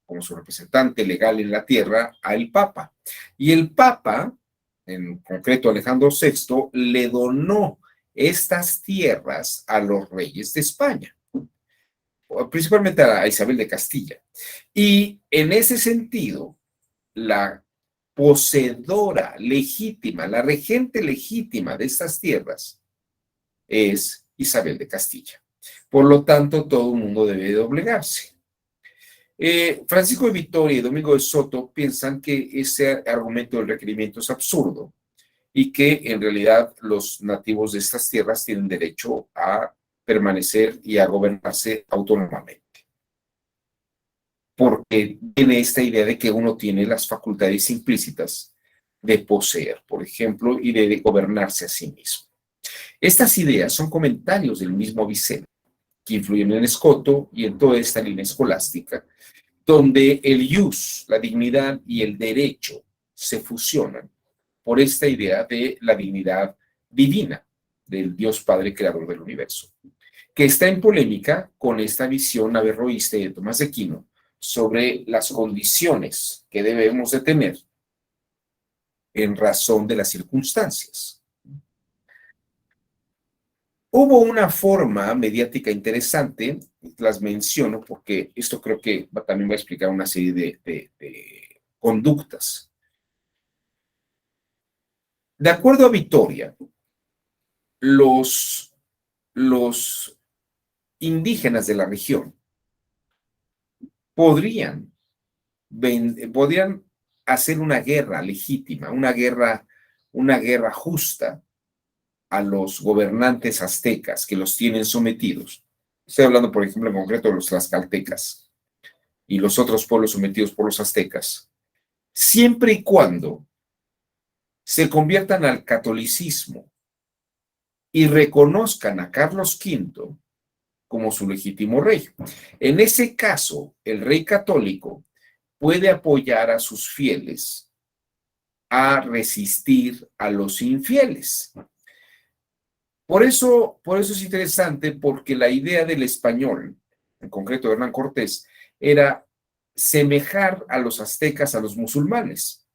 como su representante legal en la tierra, al Papa. Y el Papa, en concreto Alejandro VI, le donó estas tierras a los reyes de España, principalmente a Isabel de Castilla. Y en ese sentido, la poseedora legítima, la regente legítima de estas tierras es Isabel de Castilla. Por lo tanto, todo el mundo debe doblegarse. Francisco de Vitoria y Domingo de Soto piensan que ese argumento del requerimiento es absurdo y que en realidad los nativos de estas tierras tienen derecho a permanecer y a gobernarse autónomamente, porque tiene esta idea de que uno tiene las facultades implícitas de poseer, por ejemplo, y de gobernarse a sí mismo. Estas ideas son comentarios del mismo Avicena, que influyen en Escoto y en toda esta línea escolástica, donde el ius, la dignidad y el derecho se fusionan por esta idea de la dignidad divina del Dios Padre creador del universo, que está en polémica con esta visión averroísta de Tomás de Aquino sobre las condiciones que debemos de tener en razón de las circunstancias. Hubo una forma mediática interesante, las menciono porque esto creo que también va a explicar una serie de conductas. De acuerdo a Vitoria, los indígenas de la región podrían hacer una guerra legítima, una guerra justa a los gobernantes aztecas que los tienen sometidos. Estoy hablando, por ejemplo, en concreto de los tlaxcaltecas y los otros pueblos sometidos por los aztecas, siempre y cuando se conviertan al catolicismo y reconozcan a Carlos V como su legítimo rey. En ese caso, el rey católico puede apoyar a sus fieles a resistir a los infieles. Por eso es interesante, porque la idea del español, en concreto de Hernán Cortés, era semejar a los aztecas a los musulmanes.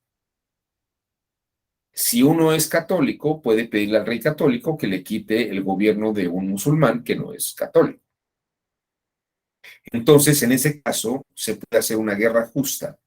Si uno es católico, puede pedirle al rey católico que le quite el gobierno de un musulmán que no es católico. Entonces, en ese caso, se puede hacer una guerra justa.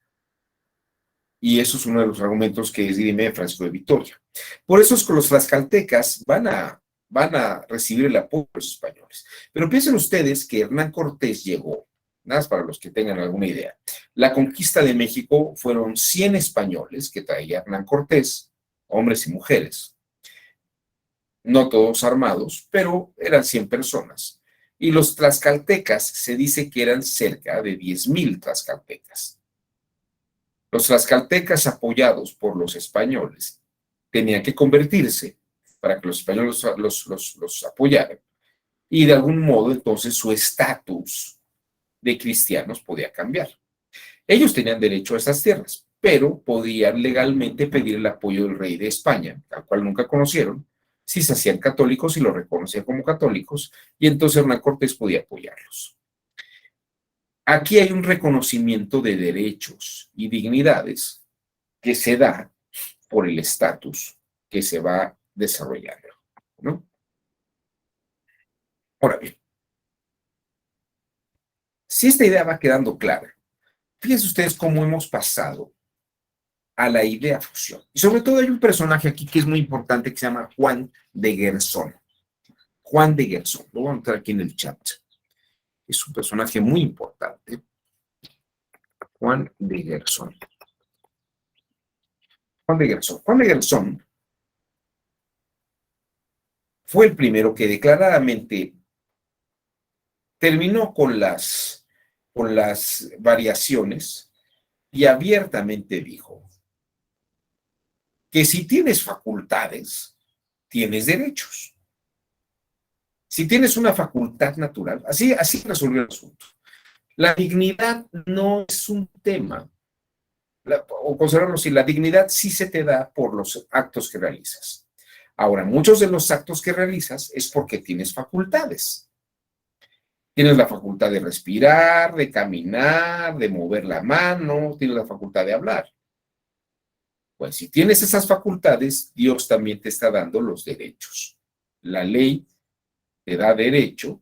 Y eso es uno de los argumentos que esgrime Francisco de Vitoria. Por eso es que los tlaxcaltecas van a recibir el apoyo de los españoles. Pero piensen ustedes que Hernán Cortés llegó, nada más para los que tengan alguna idea. La conquista de México fueron 100 españoles que traía Hernán Cortés, hombres y mujeres, no todos armados, pero eran 100 personas. Y los tlaxcaltecas se dice que eran cerca de 10,000 tlaxcaltecas. Los tlaxcaltecas, apoyados por los españoles, tenían que convertirse para que los españoles los apoyaran. Y de algún modo, entonces, su estatus de cristianos podía cambiar. Ellos tenían derecho a esas tierras, pero podían legalmente pedir el apoyo del rey de España, al cual nunca conocieron, si se hacían católicos y lo reconocían como católicos, y entonces Hernán Cortés podía apoyarlos. Aquí hay un reconocimiento de derechos y dignidades que se da por el estatus que se va desarrollando, ¿no? Ahora bien, si esta idea va quedando clara, fíjense ustedes cómo hemos pasado a la idea fusión. Y sobre todo hay un personaje aquí que es muy importante que se llama Juan de Guerzón. Juan de Guerzón, lo voy a mostrar aquí en el chat. Es un personaje muy importante. Juan de Guerzón. Juan de Guerzón. Juan de Guerzón fue el primero que declaradamente terminó con las variaciones y abiertamente dijo que si tienes facultades, tienes derechos. Si tienes una facultad natural, así resolvió el asunto. La dignidad no es un tema, o considerarlo así, la dignidad sí se te da por los actos que realizas. Ahora, muchos de los actos que realizas es porque tienes facultades. Tienes la facultad de respirar, de caminar, de mover la mano, tienes la facultad de hablar. Pues si tienes esas facultades, Dios también te está dando los derechos. La ley te da derecho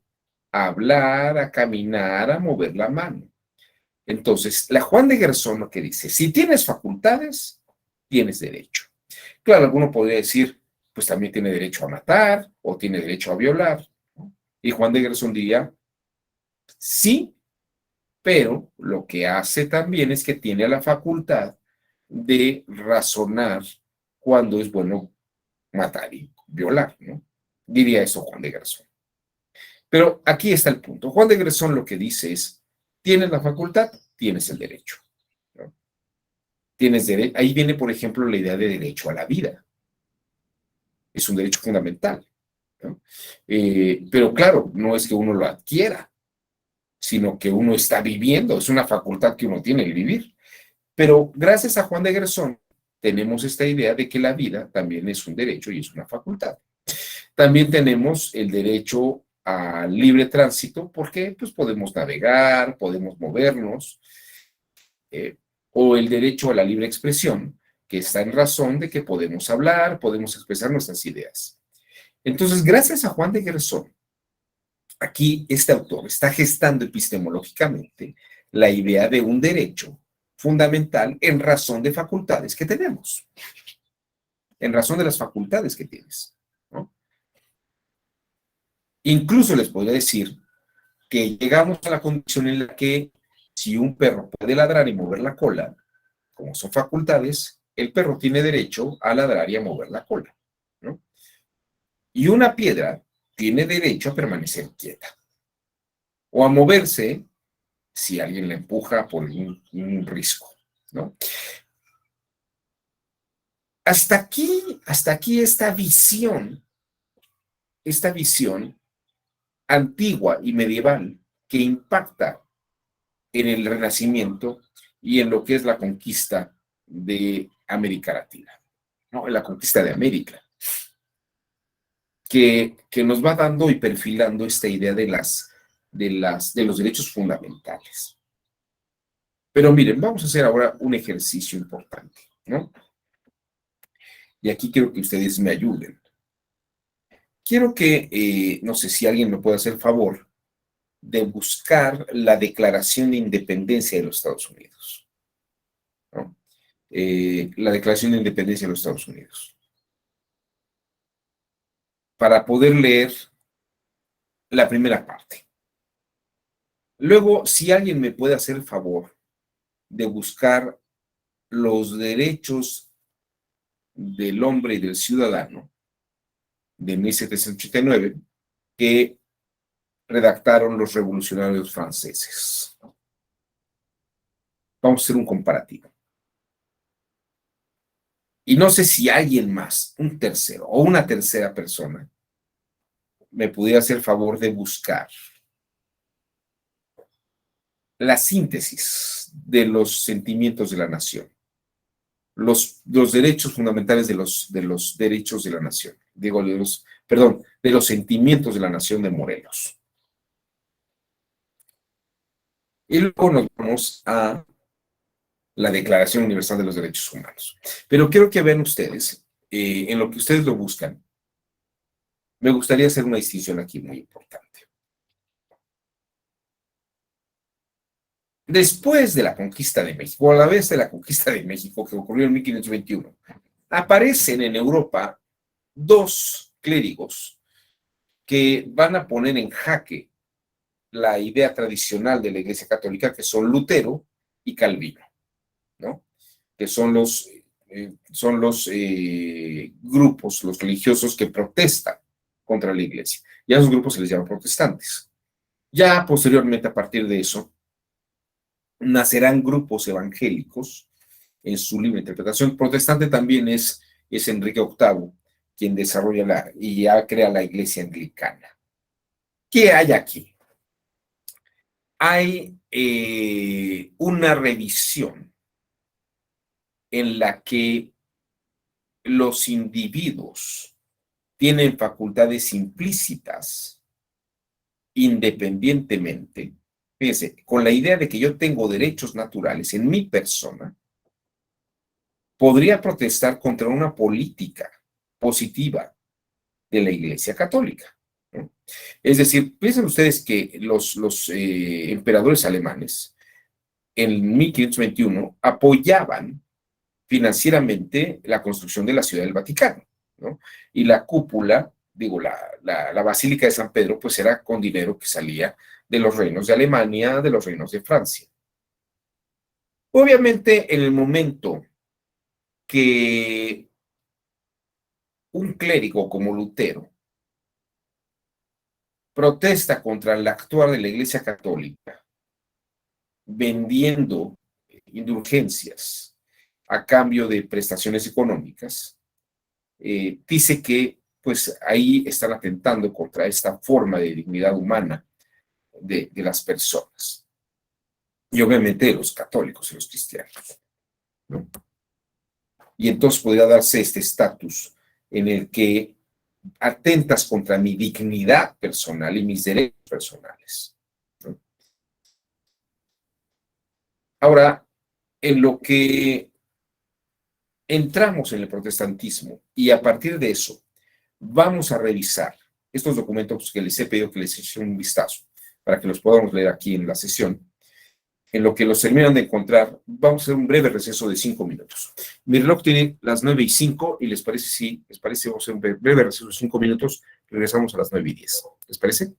a hablar, a caminar, a mover la mano. Entonces, la Juan de Guerzón lo que dice, si tienes facultades, tienes derecho. Claro, alguno podría decir, pues también tiene derecho a matar o tiene derecho a violar, ¿no? Y Juan de Guerzón diría, sí, pero lo que hace también es que tiene la facultad de razonar cuándo es bueno matar y violar, ¿no? Diría eso Juan de Garzón. Pero aquí está el punto. Juan de Garzón lo que dice es, tienes la facultad, tienes el derecho, ¿no? Ahí viene, por ejemplo, la idea de derecho a la vida. Es un derecho fundamental, ¿no? Pero claro, no es que uno lo adquiera, sino que uno está viviendo, es una facultad que uno tiene el vivir. Pero gracias a Juan de Garzón tenemos esta idea de que la vida también es un derecho y es una facultad. También tenemos el derecho al libre tránsito, porque pues, podemos navegar, podemos movernos, o el derecho a la libre expresión, que está en razón de que podemos hablar, podemos expresar nuestras ideas. Entonces, gracias a Juan de Garzón, aquí este autor está gestando epistemológicamente la idea de un derecho fundamental en razón de facultades que tenemos, en razón de las facultades que tienes, ¿no? Incluso les podría decir que llegamos a la condición en la que si un perro puede ladrar y mover la cola, como son facultades, el perro tiene derecho a ladrar y a mover la cola, ¿no? Y una piedra tiene derecho a permanecer quieta o a moverse si alguien la empuja por un risco, ¿no? Hasta aquí esta visión antigua y medieval que impacta en el Renacimiento y en lo que es la conquista de América Latina, ¿no? En la conquista de América, que nos va dando y perfilando esta idea de los derechos fundamentales. Pero miren, vamos a hacer ahora un ejercicio importante, ¿no? Y aquí quiero que ustedes me ayuden. Quiero que, no sé si alguien me puede hacer favor de buscar la Declaración de Independencia de los Estados Unidos, ¿no? La Declaración de Independencia de los Estados Unidos. Para poder leer la primera parte. Luego, si alguien me puede hacer el favor de buscar los derechos del hombre y del ciudadano de 1789 que redactaron los revolucionarios franceses. Vamos a hacer un comparativo. Y no sé si alguien más, un tercero o una tercera persona, me pudiera hacer el favor de buscar la síntesis de los sentimientos de la nación, los derechos fundamentales de los derechos de la nación, digo, de los sentimientos de la nación de Morelos. Y luego nos vamos a la Declaración Universal de los Derechos Humanos. Pero quiero que vean ustedes, en lo que ustedes lo buscan, me gustaría hacer una distinción aquí muy importante. Después de la conquista de México, o a la vez de la conquista de México que ocurrió en 1521, aparecen en Europa dos clérigos que van a poner en jaque la idea tradicional de la Iglesia Católica, que son Lutero y Calvino, ¿no? Que son los grupos, los religiosos que protestan contra la Iglesia. Y a esos grupos se les llama protestantes. Ya posteriormente, a partir de eso, nacerán grupos evangélicos en su libre interpretación. Protestante también es Enrique VIII, quien desarrolla y ya crea la Iglesia Anglicana. ¿Qué hay aquí? Hay una revisión en la que los individuos tienen facultades implícitas independientemente. Fíjense, con la idea de que yo tengo derechos naturales en mi persona, podría protestar contra una política positiva de la Iglesia Católica, ¿no? Es decir, piensen ustedes que los emperadores alemanes en 1521 apoyaban financieramente la construcción de la Ciudad del Vaticano, ¿no? Y la cúpula, digo, la Basílica de San Pedro, pues era con dinero que salía de los reinos de Alemania, de los reinos de Francia. Obviamente, en el momento que un clérigo como Lutero protesta contra el actuar de la Iglesia Católica, vendiendo indulgencias a cambio de prestaciones económicas, dice que pues ahí están atentando contra esta forma de dignidad humana de las personas y obviamente de los católicos y los cristianos, ¿no? Y entonces podría darse este estatus en el que atentas contra mi dignidad personal y mis derechos personales, ¿no? Ahora, en lo que entramos en el protestantismo y a partir de eso vamos a revisar estos documentos que les he pedido que les echen un vistazo para que los podamos leer aquí en la sesión. En lo que los terminan de encontrar, vamos a hacer un breve receso de 5 minutos. Mi reloj tiene las 9:05 y les parece, si les parece, vamos a hacer un breve receso de 5 minutos. Regresamos a las 9:10. ¿Les parece?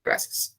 Gracias.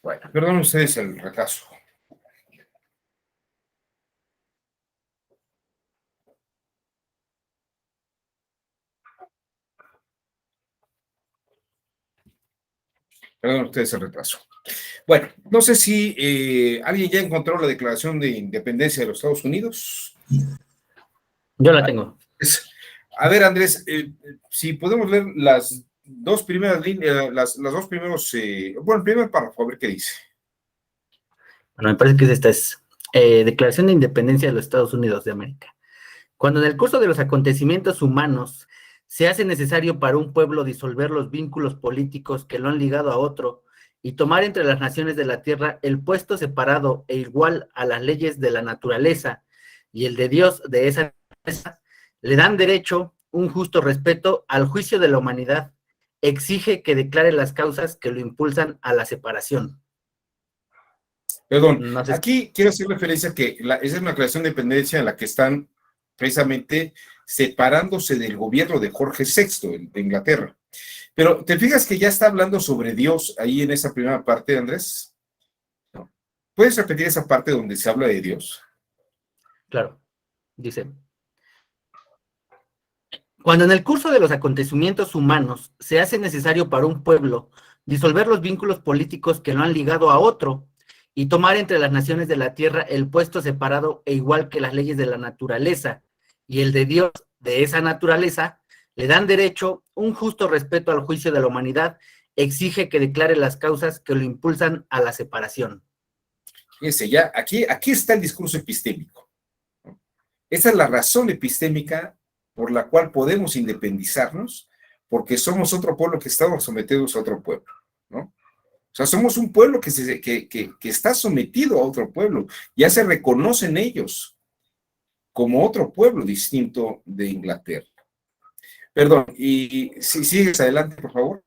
Bueno, perdonen ustedes el retraso. Perdón ustedes el retraso. Bueno, no sé si alguien ya encontró la Declaración de Independencia de los Estados Unidos. Yo la tengo. A ver, Andrés, si podemos leer las dos primeras líneas, las dos primeros, bueno, el primer párrafo, a ver qué dice. Bueno, me parece que esta es Declaración de Independencia de los Estados Unidos de América. Cuando en el curso de los acontecimientos humanos se hace necesario para un pueblo disolver los vínculos políticos que lo han ligado a otro y tomar entre las naciones de la tierra el puesto separado e igual a las leyes de la naturaleza y el de Dios de esa naturaleza, le dan derecho, un justo respeto al juicio de la humanidad, exige que declare las causas que lo impulsan a la separación. Perdón, No sé. aquí quiero hacer referencia a que esa es una declaración de independencia en la que están precisamente separándose del gobierno de Jorge VI de Inglaterra. Pero ¿te fijas que ya está hablando sobre Dios ahí en esa primera parte, Andrés? ¿Puedes repetir esa parte donde se habla de Dios? Claro, dice: cuando en el curso de los acontecimientos humanos se hace necesario para un pueblo disolver los vínculos políticos que lo han ligado a otro y tomar entre las naciones de la tierra el puesto separado e igual que las leyes de la naturaleza y el de Dios de esa naturaleza, le dan derecho, un justo respeto al juicio de la humanidad, exige que declare las causas que lo impulsan a la separación. Fíjense, ya aquí está el discurso epistémico. Esa es la razón epistémica por la cual podemos independizarnos, porque somos otro pueblo que estamos sometidos a otro pueblo, ¿no? O sea, somos un pueblo que está sometido a otro pueblo. Ya se reconocen ellos como otro pueblo distinto de Inglaterra. Perdón, y si sigues adelante, por favor.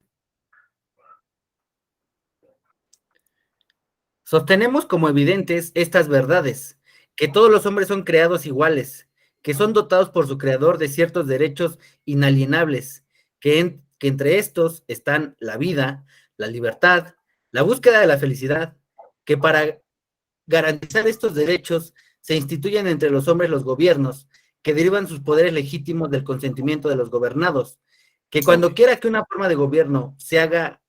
Sostenemos como evidentes estas verdades, que todos los hombres son creados iguales, que son dotados por su creador de ciertos derechos inalienables, que entre estos están la vida, la libertad, la búsqueda de la felicidad, que para garantizar estos derechos se instituyen entre los hombres los gobiernos, que derivan sus poderes legítimos del consentimiento de los gobernados, que cuando Okay. quiera que una forma de gobierno se haga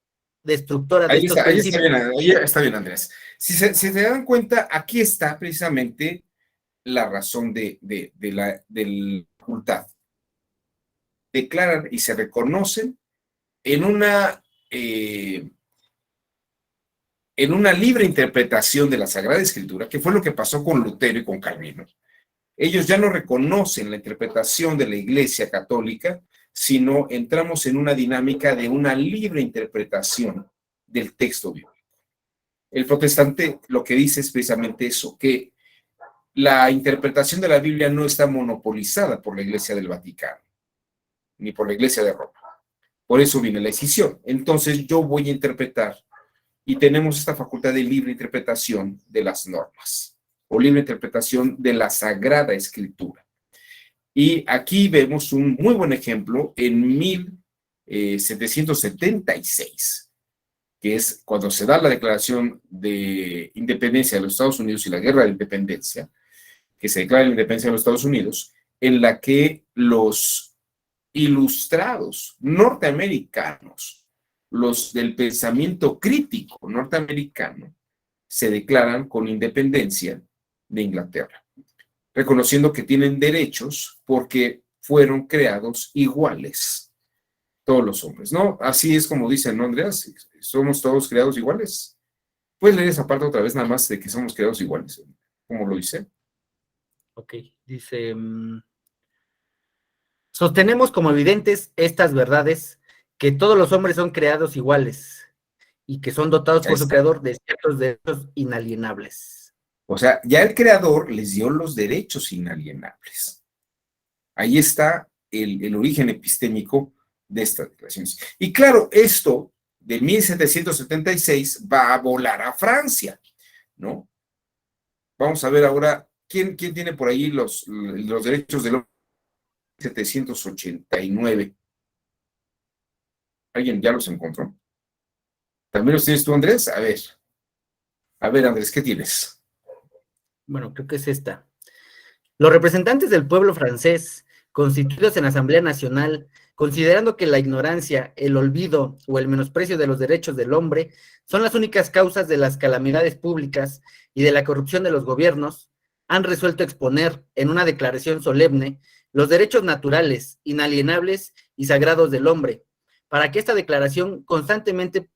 destructora de estos Ahí está principios. bien, ahí está bien, Andrés. Si se dan cuenta, aquí está precisamente la razón de la facultad. Declaran y se reconocen en eh, en una libre interpretación de la Sagrada Escritura, que fue lo que pasó con Lutero y con Calvino. Ellos ya no reconocen la interpretación de la Iglesia Católica, sino entramos en una dinámica de una libre interpretación del texto bíblico. El protestante lo que dice es precisamente eso, que la interpretación de la Biblia no está monopolizada por la Iglesia del Vaticano, ni por la Iglesia de Roma. Por eso viene la escisión. Entonces yo voy a interpretar y tenemos esta facultad de libre interpretación de las normas o libre interpretación de la Sagrada Escritura. Y aquí vemos un muy buen ejemplo en 1776, que es cuando se da la Declaración de Independencia de los Estados Unidos y la Guerra de Independencia, que se declara la independencia de los Estados Unidos, en la que los ilustrados norteamericanos, los del pensamiento crítico norteamericano, se declaran con independencia de Inglaterra, reconociendo que tienen derechos porque fueron creados iguales todos los hombres, ¿no? Así es como dicen, ¿no, Andreas? Somos todos creados iguales. ¿Puedes leer esa parte otra vez nada más de que somos creados iguales? ¿Cómo lo dice? Ok, dice: sostenemos como evidentes estas verdades, que todos los hombres son creados iguales y que son dotados Ahí por su está. creador de ciertos derechos inalienables. O sea, ya el creador les dio los derechos inalienables. Ahí está el origen epistémico de estas declaraciones. Y claro, esto de 1776 va a volar a Francia, ¿no? Vamos a ver ahora, ¿quién tiene por ahí los derechos del hombre? 1789. ¿Alguien ya los encontró? ¿También los tienes tú, Andrés? A ver. A ver, Andrés, ¿qué tienes? Bueno, creo que es esta. Los representantes del pueblo francés, constituidos en Asamblea Nacional, considerando que la ignorancia, el olvido o el menosprecio de los derechos del hombre son las únicas causas de las calamidades públicas y de la corrupción de los gobiernos, han resuelto exponer en una declaración solemne los derechos naturales, inalienables y sagrados del hombre, para que esta declaración constantemente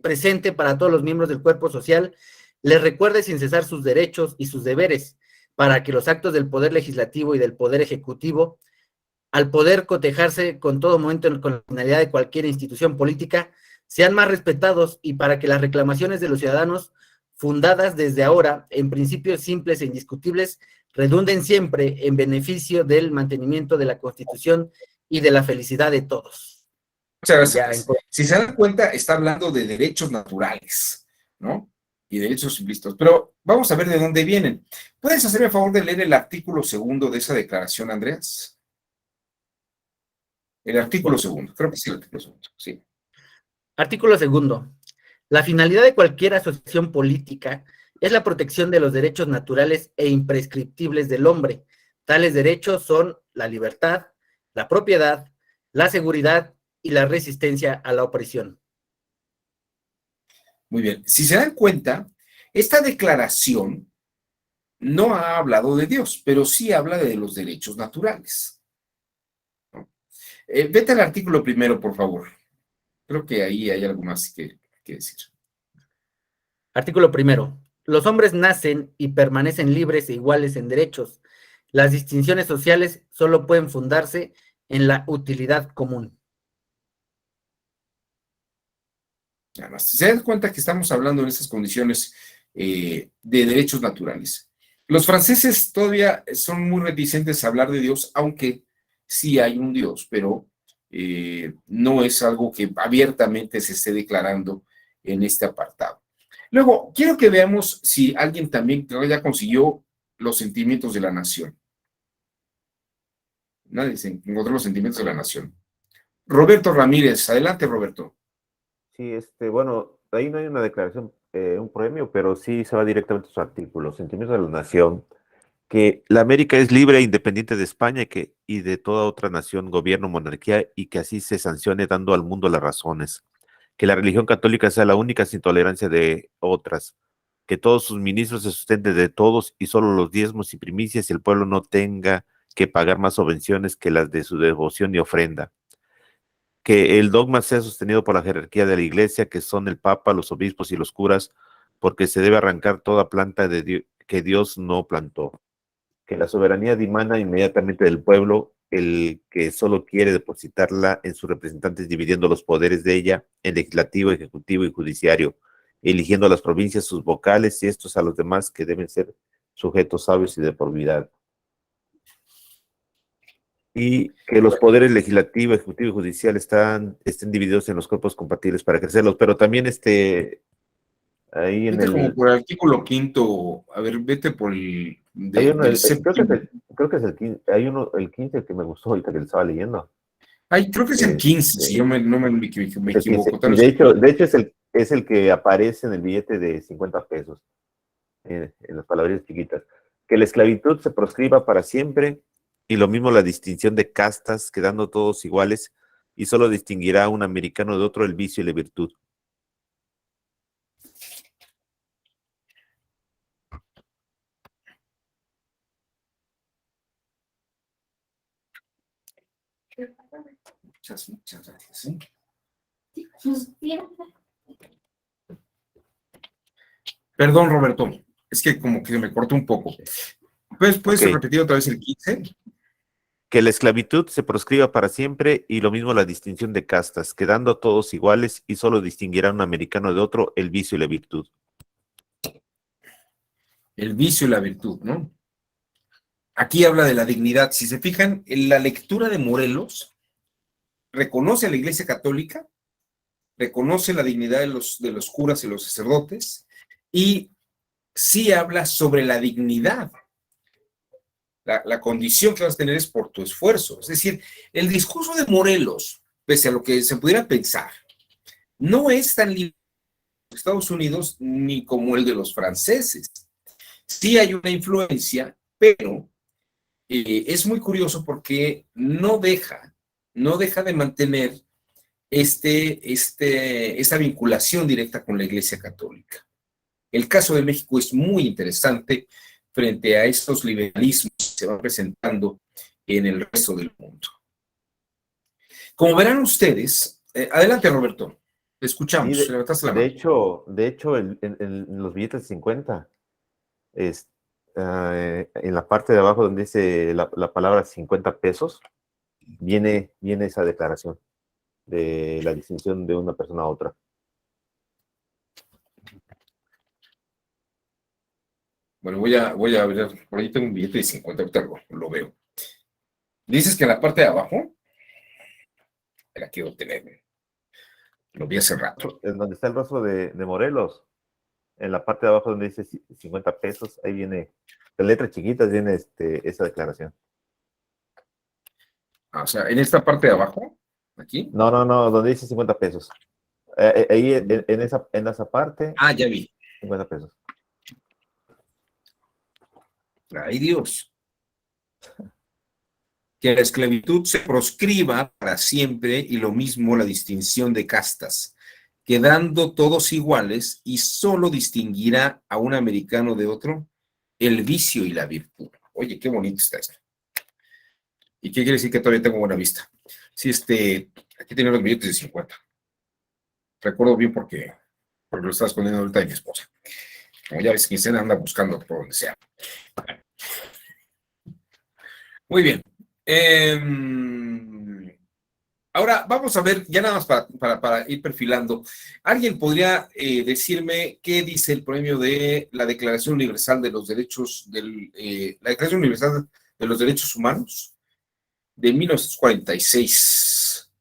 presente para todos los miembros del cuerpo social les recuerde sin cesar sus derechos y sus deberes, para que los actos del Poder Legislativo y del Poder Ejecutivo, al poder cotejarse con todo momento con la finalidad de cualquier institución política, sean más respetados y para que las reclamaciones de los ciudadanos, fundadas desde ahora en principios simples e indiscutibles, redunden siempre en beneficio del mantenimiento de la Constitución y de la felicidad de todos. Muchas gracias. Si se dan cuenta, está hablando de derechos naturales, ¿no? Y derechos implícitos. Pero vamos a ver de dónde vienen. ¿Puedes hacerme el favor de leer el artículo segundo de esa declaración, Andreas? El artículo segundo, creo que sí, el artículo segundo, sí. Artículo segundo. La finalidad de cualquier asociación política es la protección de los derechos naturales e imprescriptibles del hombre. Tales derechos son la libertad, la propiedad, la seguridad y la resistencia a la opresión. Muy bien. Si se dan cuenta, esta declaración no ha hablado de Dios, pero sí habla de los derechos naturales. Vete al artículo primero, por favor. Creo que ahí hay algo más que decir. Artículo primero. Los hombres nacen y permanecen libres e iguales en derechos. Las distinciones sociales solo pueden fundarse en la utilidad común. Nada más. Si se dan cuenta que estamos hablando en esas condiciones de derechos naturales. Los franceses todavía son muy reticentes a hablar de Dios, aunque sí hay un Dios, pero no es algo que abiertamente se esté declarando en este apartado. Luego, quiero que veamos si alguien también ya consiguió los sentimientos de la nación. Nadie se encontró los sentimientos de la nación. Roberto Ramírez, adelante, Roberto. Sí, bueno, ahí no hay una declaración, un premio, pero sí se va directamente a su artículo, Sentimientos de la Nación, que la América es libre e independiente de España y de toda otra nación, gobierno, monarquía, y que así se sancione dando al mundo las razones. Que la religión católica sea la única sin tolerancia de otras. Que todos sus ministros se sustenten de todos y solo los diezmos y primicias y el pueblo no tenga que pagar más subvenciones que las de su devoción y ofrenda. Que el dogma sea sostenido por la jerarquía de la iglesia, que son el papa, los obispos y los curas, porque se debe arrancar toda planta que Dios no plantó. Que la soberanía dimana inmediatamente del pueblo, el que solo quiere depositarla en sus representantes, dividiendo los poderes de ella en legislativo, ejecutivo y judiciario, eligiendo a las provincias sus vocales y estos a los demás, que deben ser sujetos sabios y de probidad. Y que los poderes legislativo, ejecutivo y judicial estén divididos en los cuerpos compatibles para ejercerlos, pero también ahí en Vete como el... por el artículo quinto, a ver, vete por el Hay uno, del creo que es el 15, hay uno, el 15 que me gustó ahorita que lo estaba leyendo. Ay, creo que es el 15, si yo no me equivoco. Y de hecho es el que aparece en el billete de 50 pesos, en las palabras chiquitas. Que la esclavitud se proscriba para siempre, y lo mismo la distinción de castas, quedando todos iguales, y solo distinguirá a un americano de otro el vicio y la virtud. Muchas gracias. ¿Eh? Perdón, Roberto, es que como que me cortó un poco. ¿Puedes repetir otra vez el 15? Que la esclavitud se proscriba para siempre, y lo mismo la distinción de castas, quedando todos iguales, y solo distinguirá a un americano de otro el vicio y la virtud. El vicio y la virtud, ¿no? Aquí habla de la dignidad. Si se fijan, en la lectura de Morelos, reconoce a la Iglesia Católica, reconoce la dignidad de los curas y los sacerdotes, y sí habla sobre la dignidad. La condición que vas a tener es por tu esfuerzo. Es decir, el discurso de Morelos, pese a lo que se pudiera pensar, no es tan Estados Unidos ni como el de los franceses. Sí hay una influencia, pero es muy curioso porque no deja de mantener esta vinculación directa con la Iglesia Católica. El caso de México es muy interesante frente a estos liberalismos que se van presentando en el resto del mundo. Como verán ustedes, adelante Roberto, te Sí, escuchamos, levantaste la mano. de hecho en los billetes de 50, es, en la parte de abajo donde dice la palabra 50 pesos, viene esa declaración de la distinción de una persona a otra. Bueno, voy a ver, por ahí tengo un billete de 50, ahorita lo veo. Dices que en la parte de abajo, la quiero tener, lo vi hace rato. En donde está el rostro de Morelos, en la parte de abajo donde dice 50 pesos, ahí viene, en letras chiquitas viene esa declaración. O sea, en esta parte de abajo, aquí. No, donde dice 50 pesos. Ahí en esa parte, Ah, ya vi. 50 pesos. Ay, Dios. Que la esclavitud se proscriba para siempre y lo mismo la distinción de castas, quedando todos iguales y solo distinguirá a un americano de otro el vicio y la virtud. Oye, qué bonito está esto. ¿Y qué quiere decir que todavía tengo buena vista? Sí, aquí tenía los billetes de 50. Recuerdo bien porque lo estaba escondiendo ahorita de mi esposa. Como ya ves, quincena anda buscando por donde sea. Muy bien. Ahora vamos a ver, ya nada más para ir perfilando. ¿Alguien podría decirme qué dice el premio de la Declaración Universal de los Derechos la Declaración Universal de los Derechos Humanos de 1946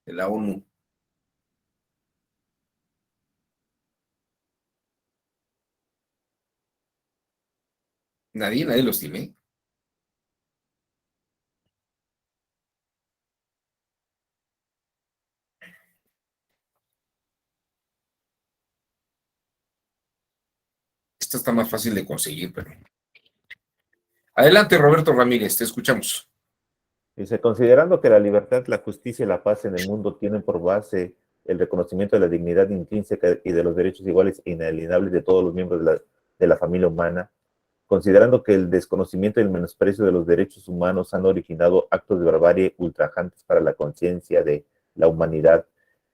de la ONU? Nadie los tiene. Esta está más fácil de conseguir, pero. Adelante, Roberto Ramírez, te escuchamos. Dice, considerando que la libertad, la justicia y la paz en el mundo tienen por base el reconocimiento de la dignidad intrínseca y de los derechos iguales e inalienables de todos los miembros de la familia humana, considerando que el desconocimiento y el menosprecio de los derechos humanos han originado actos de barbarie ultrajantes para la conciencia de la humanidad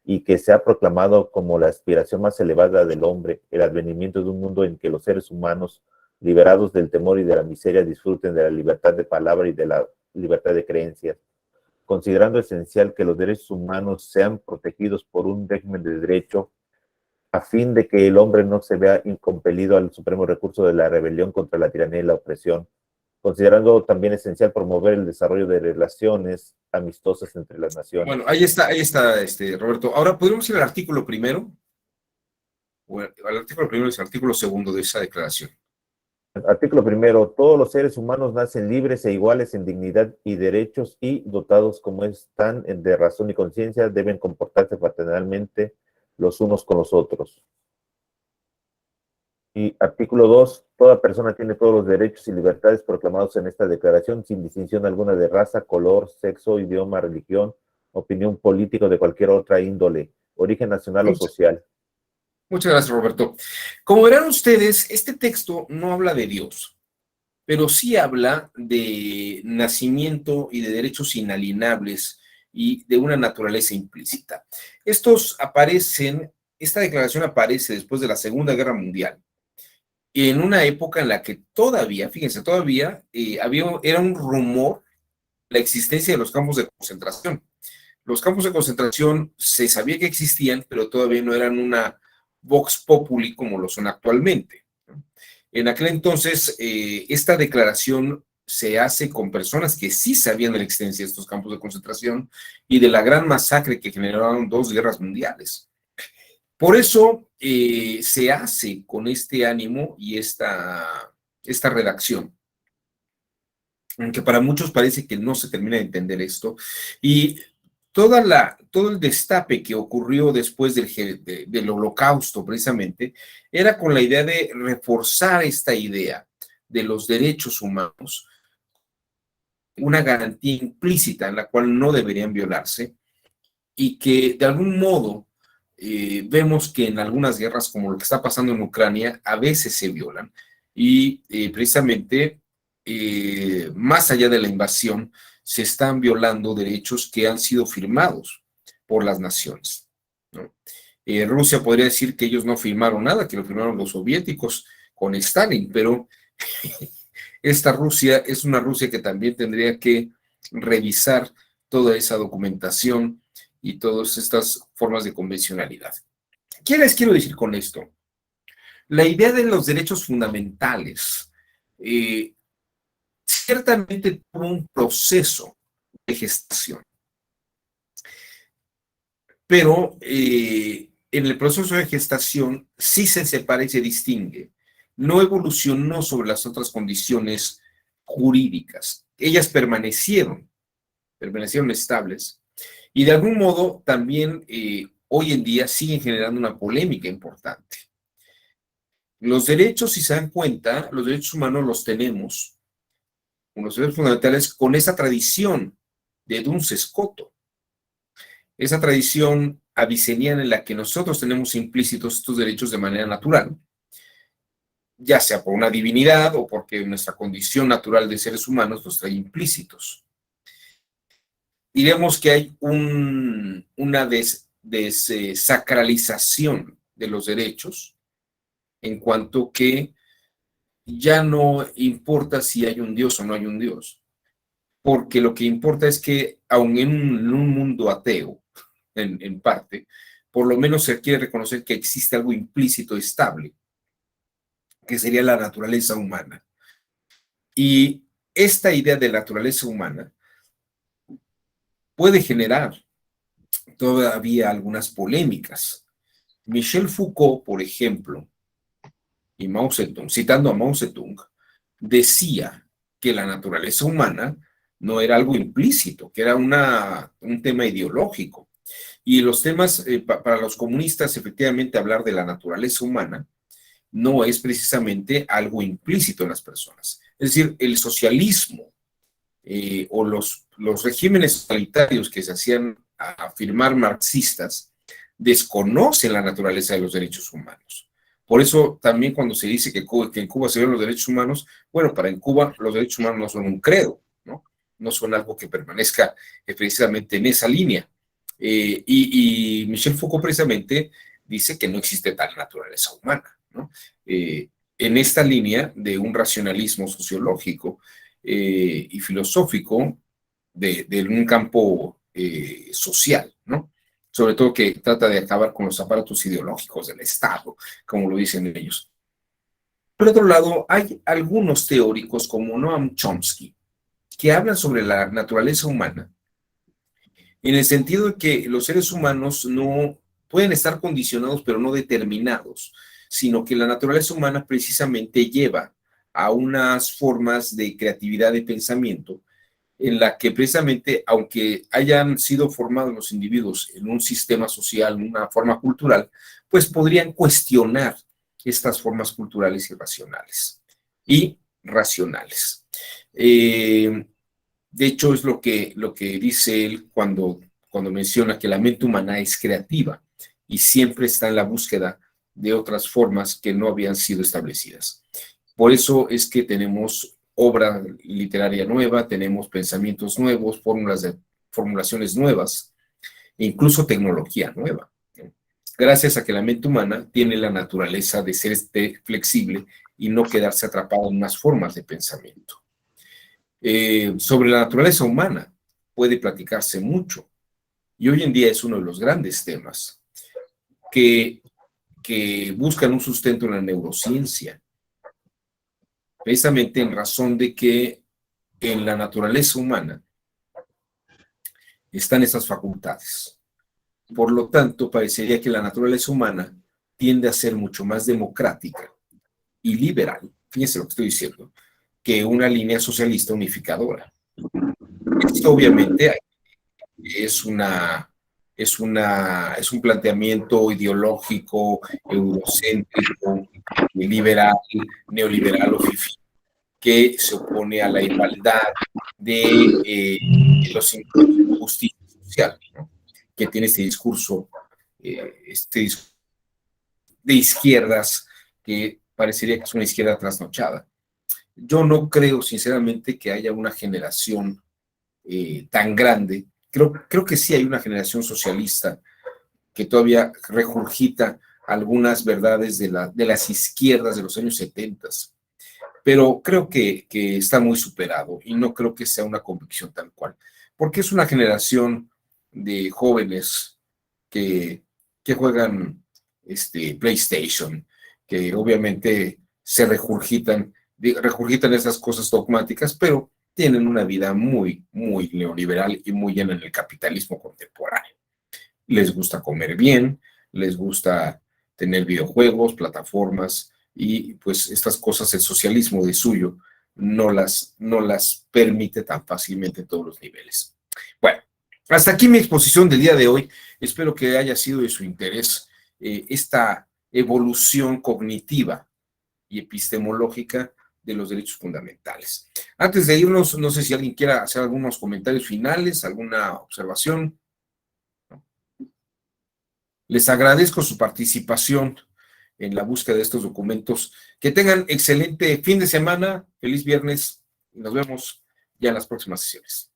y que se ha proclamado como la aspiración más elevada del hombre el advenimiento de un mundo en que los seres humanos, liberados del temor y de la miseria, disfruten de la libertad de palabra y de la libertad de creencias, considerando esencial que los derechos humanos sean protegidos por un régimen de derecho a fin de que el hombre no se vea incompelido al supremo recurso de la rebelión contra la tiranía y la opresión, considerando también esencial promover el desarrollo de relaciones amistosas entre las naciones. Bueno, ahí está, Roberto. Ahora, ¿podríamos ir al artículo primero? O al artículo primero y al artículo segundo de esa declaración. Artículo primero. Todos los seres humanos nacen libres e iguales en dignidad y derechos y, dotados como están de razón y conciencia, deben comportarse fraternalmente los unos con los otros. Y artículo 2. Toda persona tiene todos los derechos y libertades proclamados en esta declaración sin distinción alguna de raza, color, sexo, idioma, religión, opinión política o de cualquier otra índole, origen nacional o social. Muchas gracias, Roberto. Como verán ustedes, este texto no habla de Dios, pero sí habla de nacimiento y de derechos inalienables y de una naturaleza implícita. Esta declaración aparece después de la Segunda Guerra Mundial, en una época en la que todavía, fíjense, era un rumor la existencia de los campos de concentración. Los campos de concentración se sabía que existían, pero todavía no eran una vox populi como lo son actualmente. En aquel entonces, esta declaración se hace con personas que sí sabían de la existencia de estos campos de concentración y de la gran masacre que generaron 2 guerras mundiales. Por eso se hace con este ánimo y esta redacción, aunque para muchos parece que no se termina de entender esto. Y todo el destape que ocurrió después del Holocausto, precisamente, era con la idea de reforzar esta idea de los derechos humanos, una garantía implícita en la cual no deberían violarse, y que de algún modo vemos que en algunas guerras, como lo que está pasando en Ucrania, a veces se violan, y precisamente, más allá de la invasión, se están violando derechos que han sido firmados por las naciones, ¿no? Rusia podría decir que ellos no firmaron nada, que lo firmaron los soviéticos con Stalin, pero esta Rusia es una Rusia que también tendría que revisar toda esa documentación y todas estas formas de convencionalidad. ¿Qué les quiero decir con esto? La idea de los derechos fundamentales ciertamente tuvo un proceso de gestación, pero en el proceso de gestación sí se separa y se distingue. No evolucionó sobre las otras condiciones jurídicas. Ellas permanecieron estables, y de algún modo también hoy en día siguen generando una polémica importante. Los derechos, si se dan cuenta, los derechos humanos los tenemos, los derechos fundamentales, con esa tradición de Duns Scoto, esa tradición aviceniana en la que nosotros tenemos implícitos estos derechos de manera natural, ya sea por una divinidad o porque nuestra condición natural de seres humanos los trae implícitos. Diremos que hay una desacralización de los derechos, en cuanto que ya no importa si hay un Dios o no hay un Dios, porque lo que importa es que, aun en un mundo ateo, en parte, por lo menos se quiere reconocer que existe algo implícito estable, que sería la naturaleza humana. Y esta idea de naturaleza humana puede generar todavía algunas polémicas. Michel Foucault, por ejemplo, y Mao Zedong, citando a Mao Zedong, decía que la naturaleza humana no era algo implícito, que era un tema ideológico. Y los temas, para los comunistas, efectivamente, hablar de la naturaleza humana no es precisamente algo implícito en las personas. Es decir, el socialismo o los regímenes totalitarios que se hacían a afirmar marxistas desconocen la naturaleza de los derechos humanos. Por eso también cuando se dice que en Cuba se violan los derechos humanos, bueno, para en Cuba los derechos humanos no son un credo, ¿no? No son algo que permanezca precisamente en esa línea. Y Michel Foucault precisamente dice que no existe tal naturaleza humana, ¿no? En esta línea de un racionalismo sociológico y filosófico de un campo social, ¿no? Sobre todo que trata de acabar con los aparatos ideológicos del Estado, como lo dicen ellos. Por otro lado, hay algunos teóricos como Noam Chomsky que hablan sobre la naturaleza humana en el sentido de que los seres humanos no pueden estar condicionados, pero no determinados, sino que la naturaleza humana precisamente lleva a unas formas de creatividad de pensamiento en la que precisamente, aunque hayan sido formados los individuos en un sistema social, en una forma cultural, pues podrían cuestionar estas formas culturales y racionales. De hecho, es lo que dice él cuando menciona que la mente humana es creativa y siempre está en la búsqueda de otras formas que no habían sido establecidas. Por eso es que tenemos obra literaria nueva, tenemos pensamientos nuevos, formulaciones nuevas, e incluso tecnología nueva, ¿no? Gracias a que la mente humana tiene la naturaleza de ser flexible y no quedarse atrapada en unas formas de pensamiento. Sobre la naturaleza humana puede platicarse mucho, y hoy en día es uno de los grandes temas que buscan un sustento en la neurociencia, precisamente en razón de que en la naturaleza humana están esas facultades. Por lo tanto, parecería que la naturaleza humana tiende a ser mucho más democrática y liberal, fíjense lo que estoy diciendo, que una línea socialista unificadora. Esto obviamente hay es es un planteamiento ideológico, eurocéntrico, liberal, neoliberal o fifí, que se opone a la igualdad de los injusticia social, ¿no? Que tiene este discurso de izquierdas que parecería que es una izquierda trasnochada. Yo no creo, sinceramente, que haya una generación tan grande. Creo que sí hay una generación socialista que todavía regurgita algunas verdades de las izquierdas de los años 70, pero creo que está muy superado y no creo que sea una convicción tal cual, porque es una generación de jóvenes que, que juegan PlayStation, que obviamente regurgitan esas cosas dogmáticas, pero tienen una vida muy, muy neoliberal y muy llena en el capitalismo contemporáneo. Les gusta comer bien, les gusta tener videojuegos, plataformas, y pues estas cosas el socialismo de suyo no las permite tan fácilmente en todos los niveles. Bueno, hasta aquí mi exposición del día de hoy. Espero que haya sido de su interés esta evolución cognitiva y epistemológica de los derechos fundamentales. Antes de irnos, no sé si alguien quiera hacer algunos comentarios finales, alguna observación. Les agradezco su participación en la búsqueda de estos documentos. Que tengan excelente fin de semana, feliz viernes y nos vemos ya en las próximas sesiones.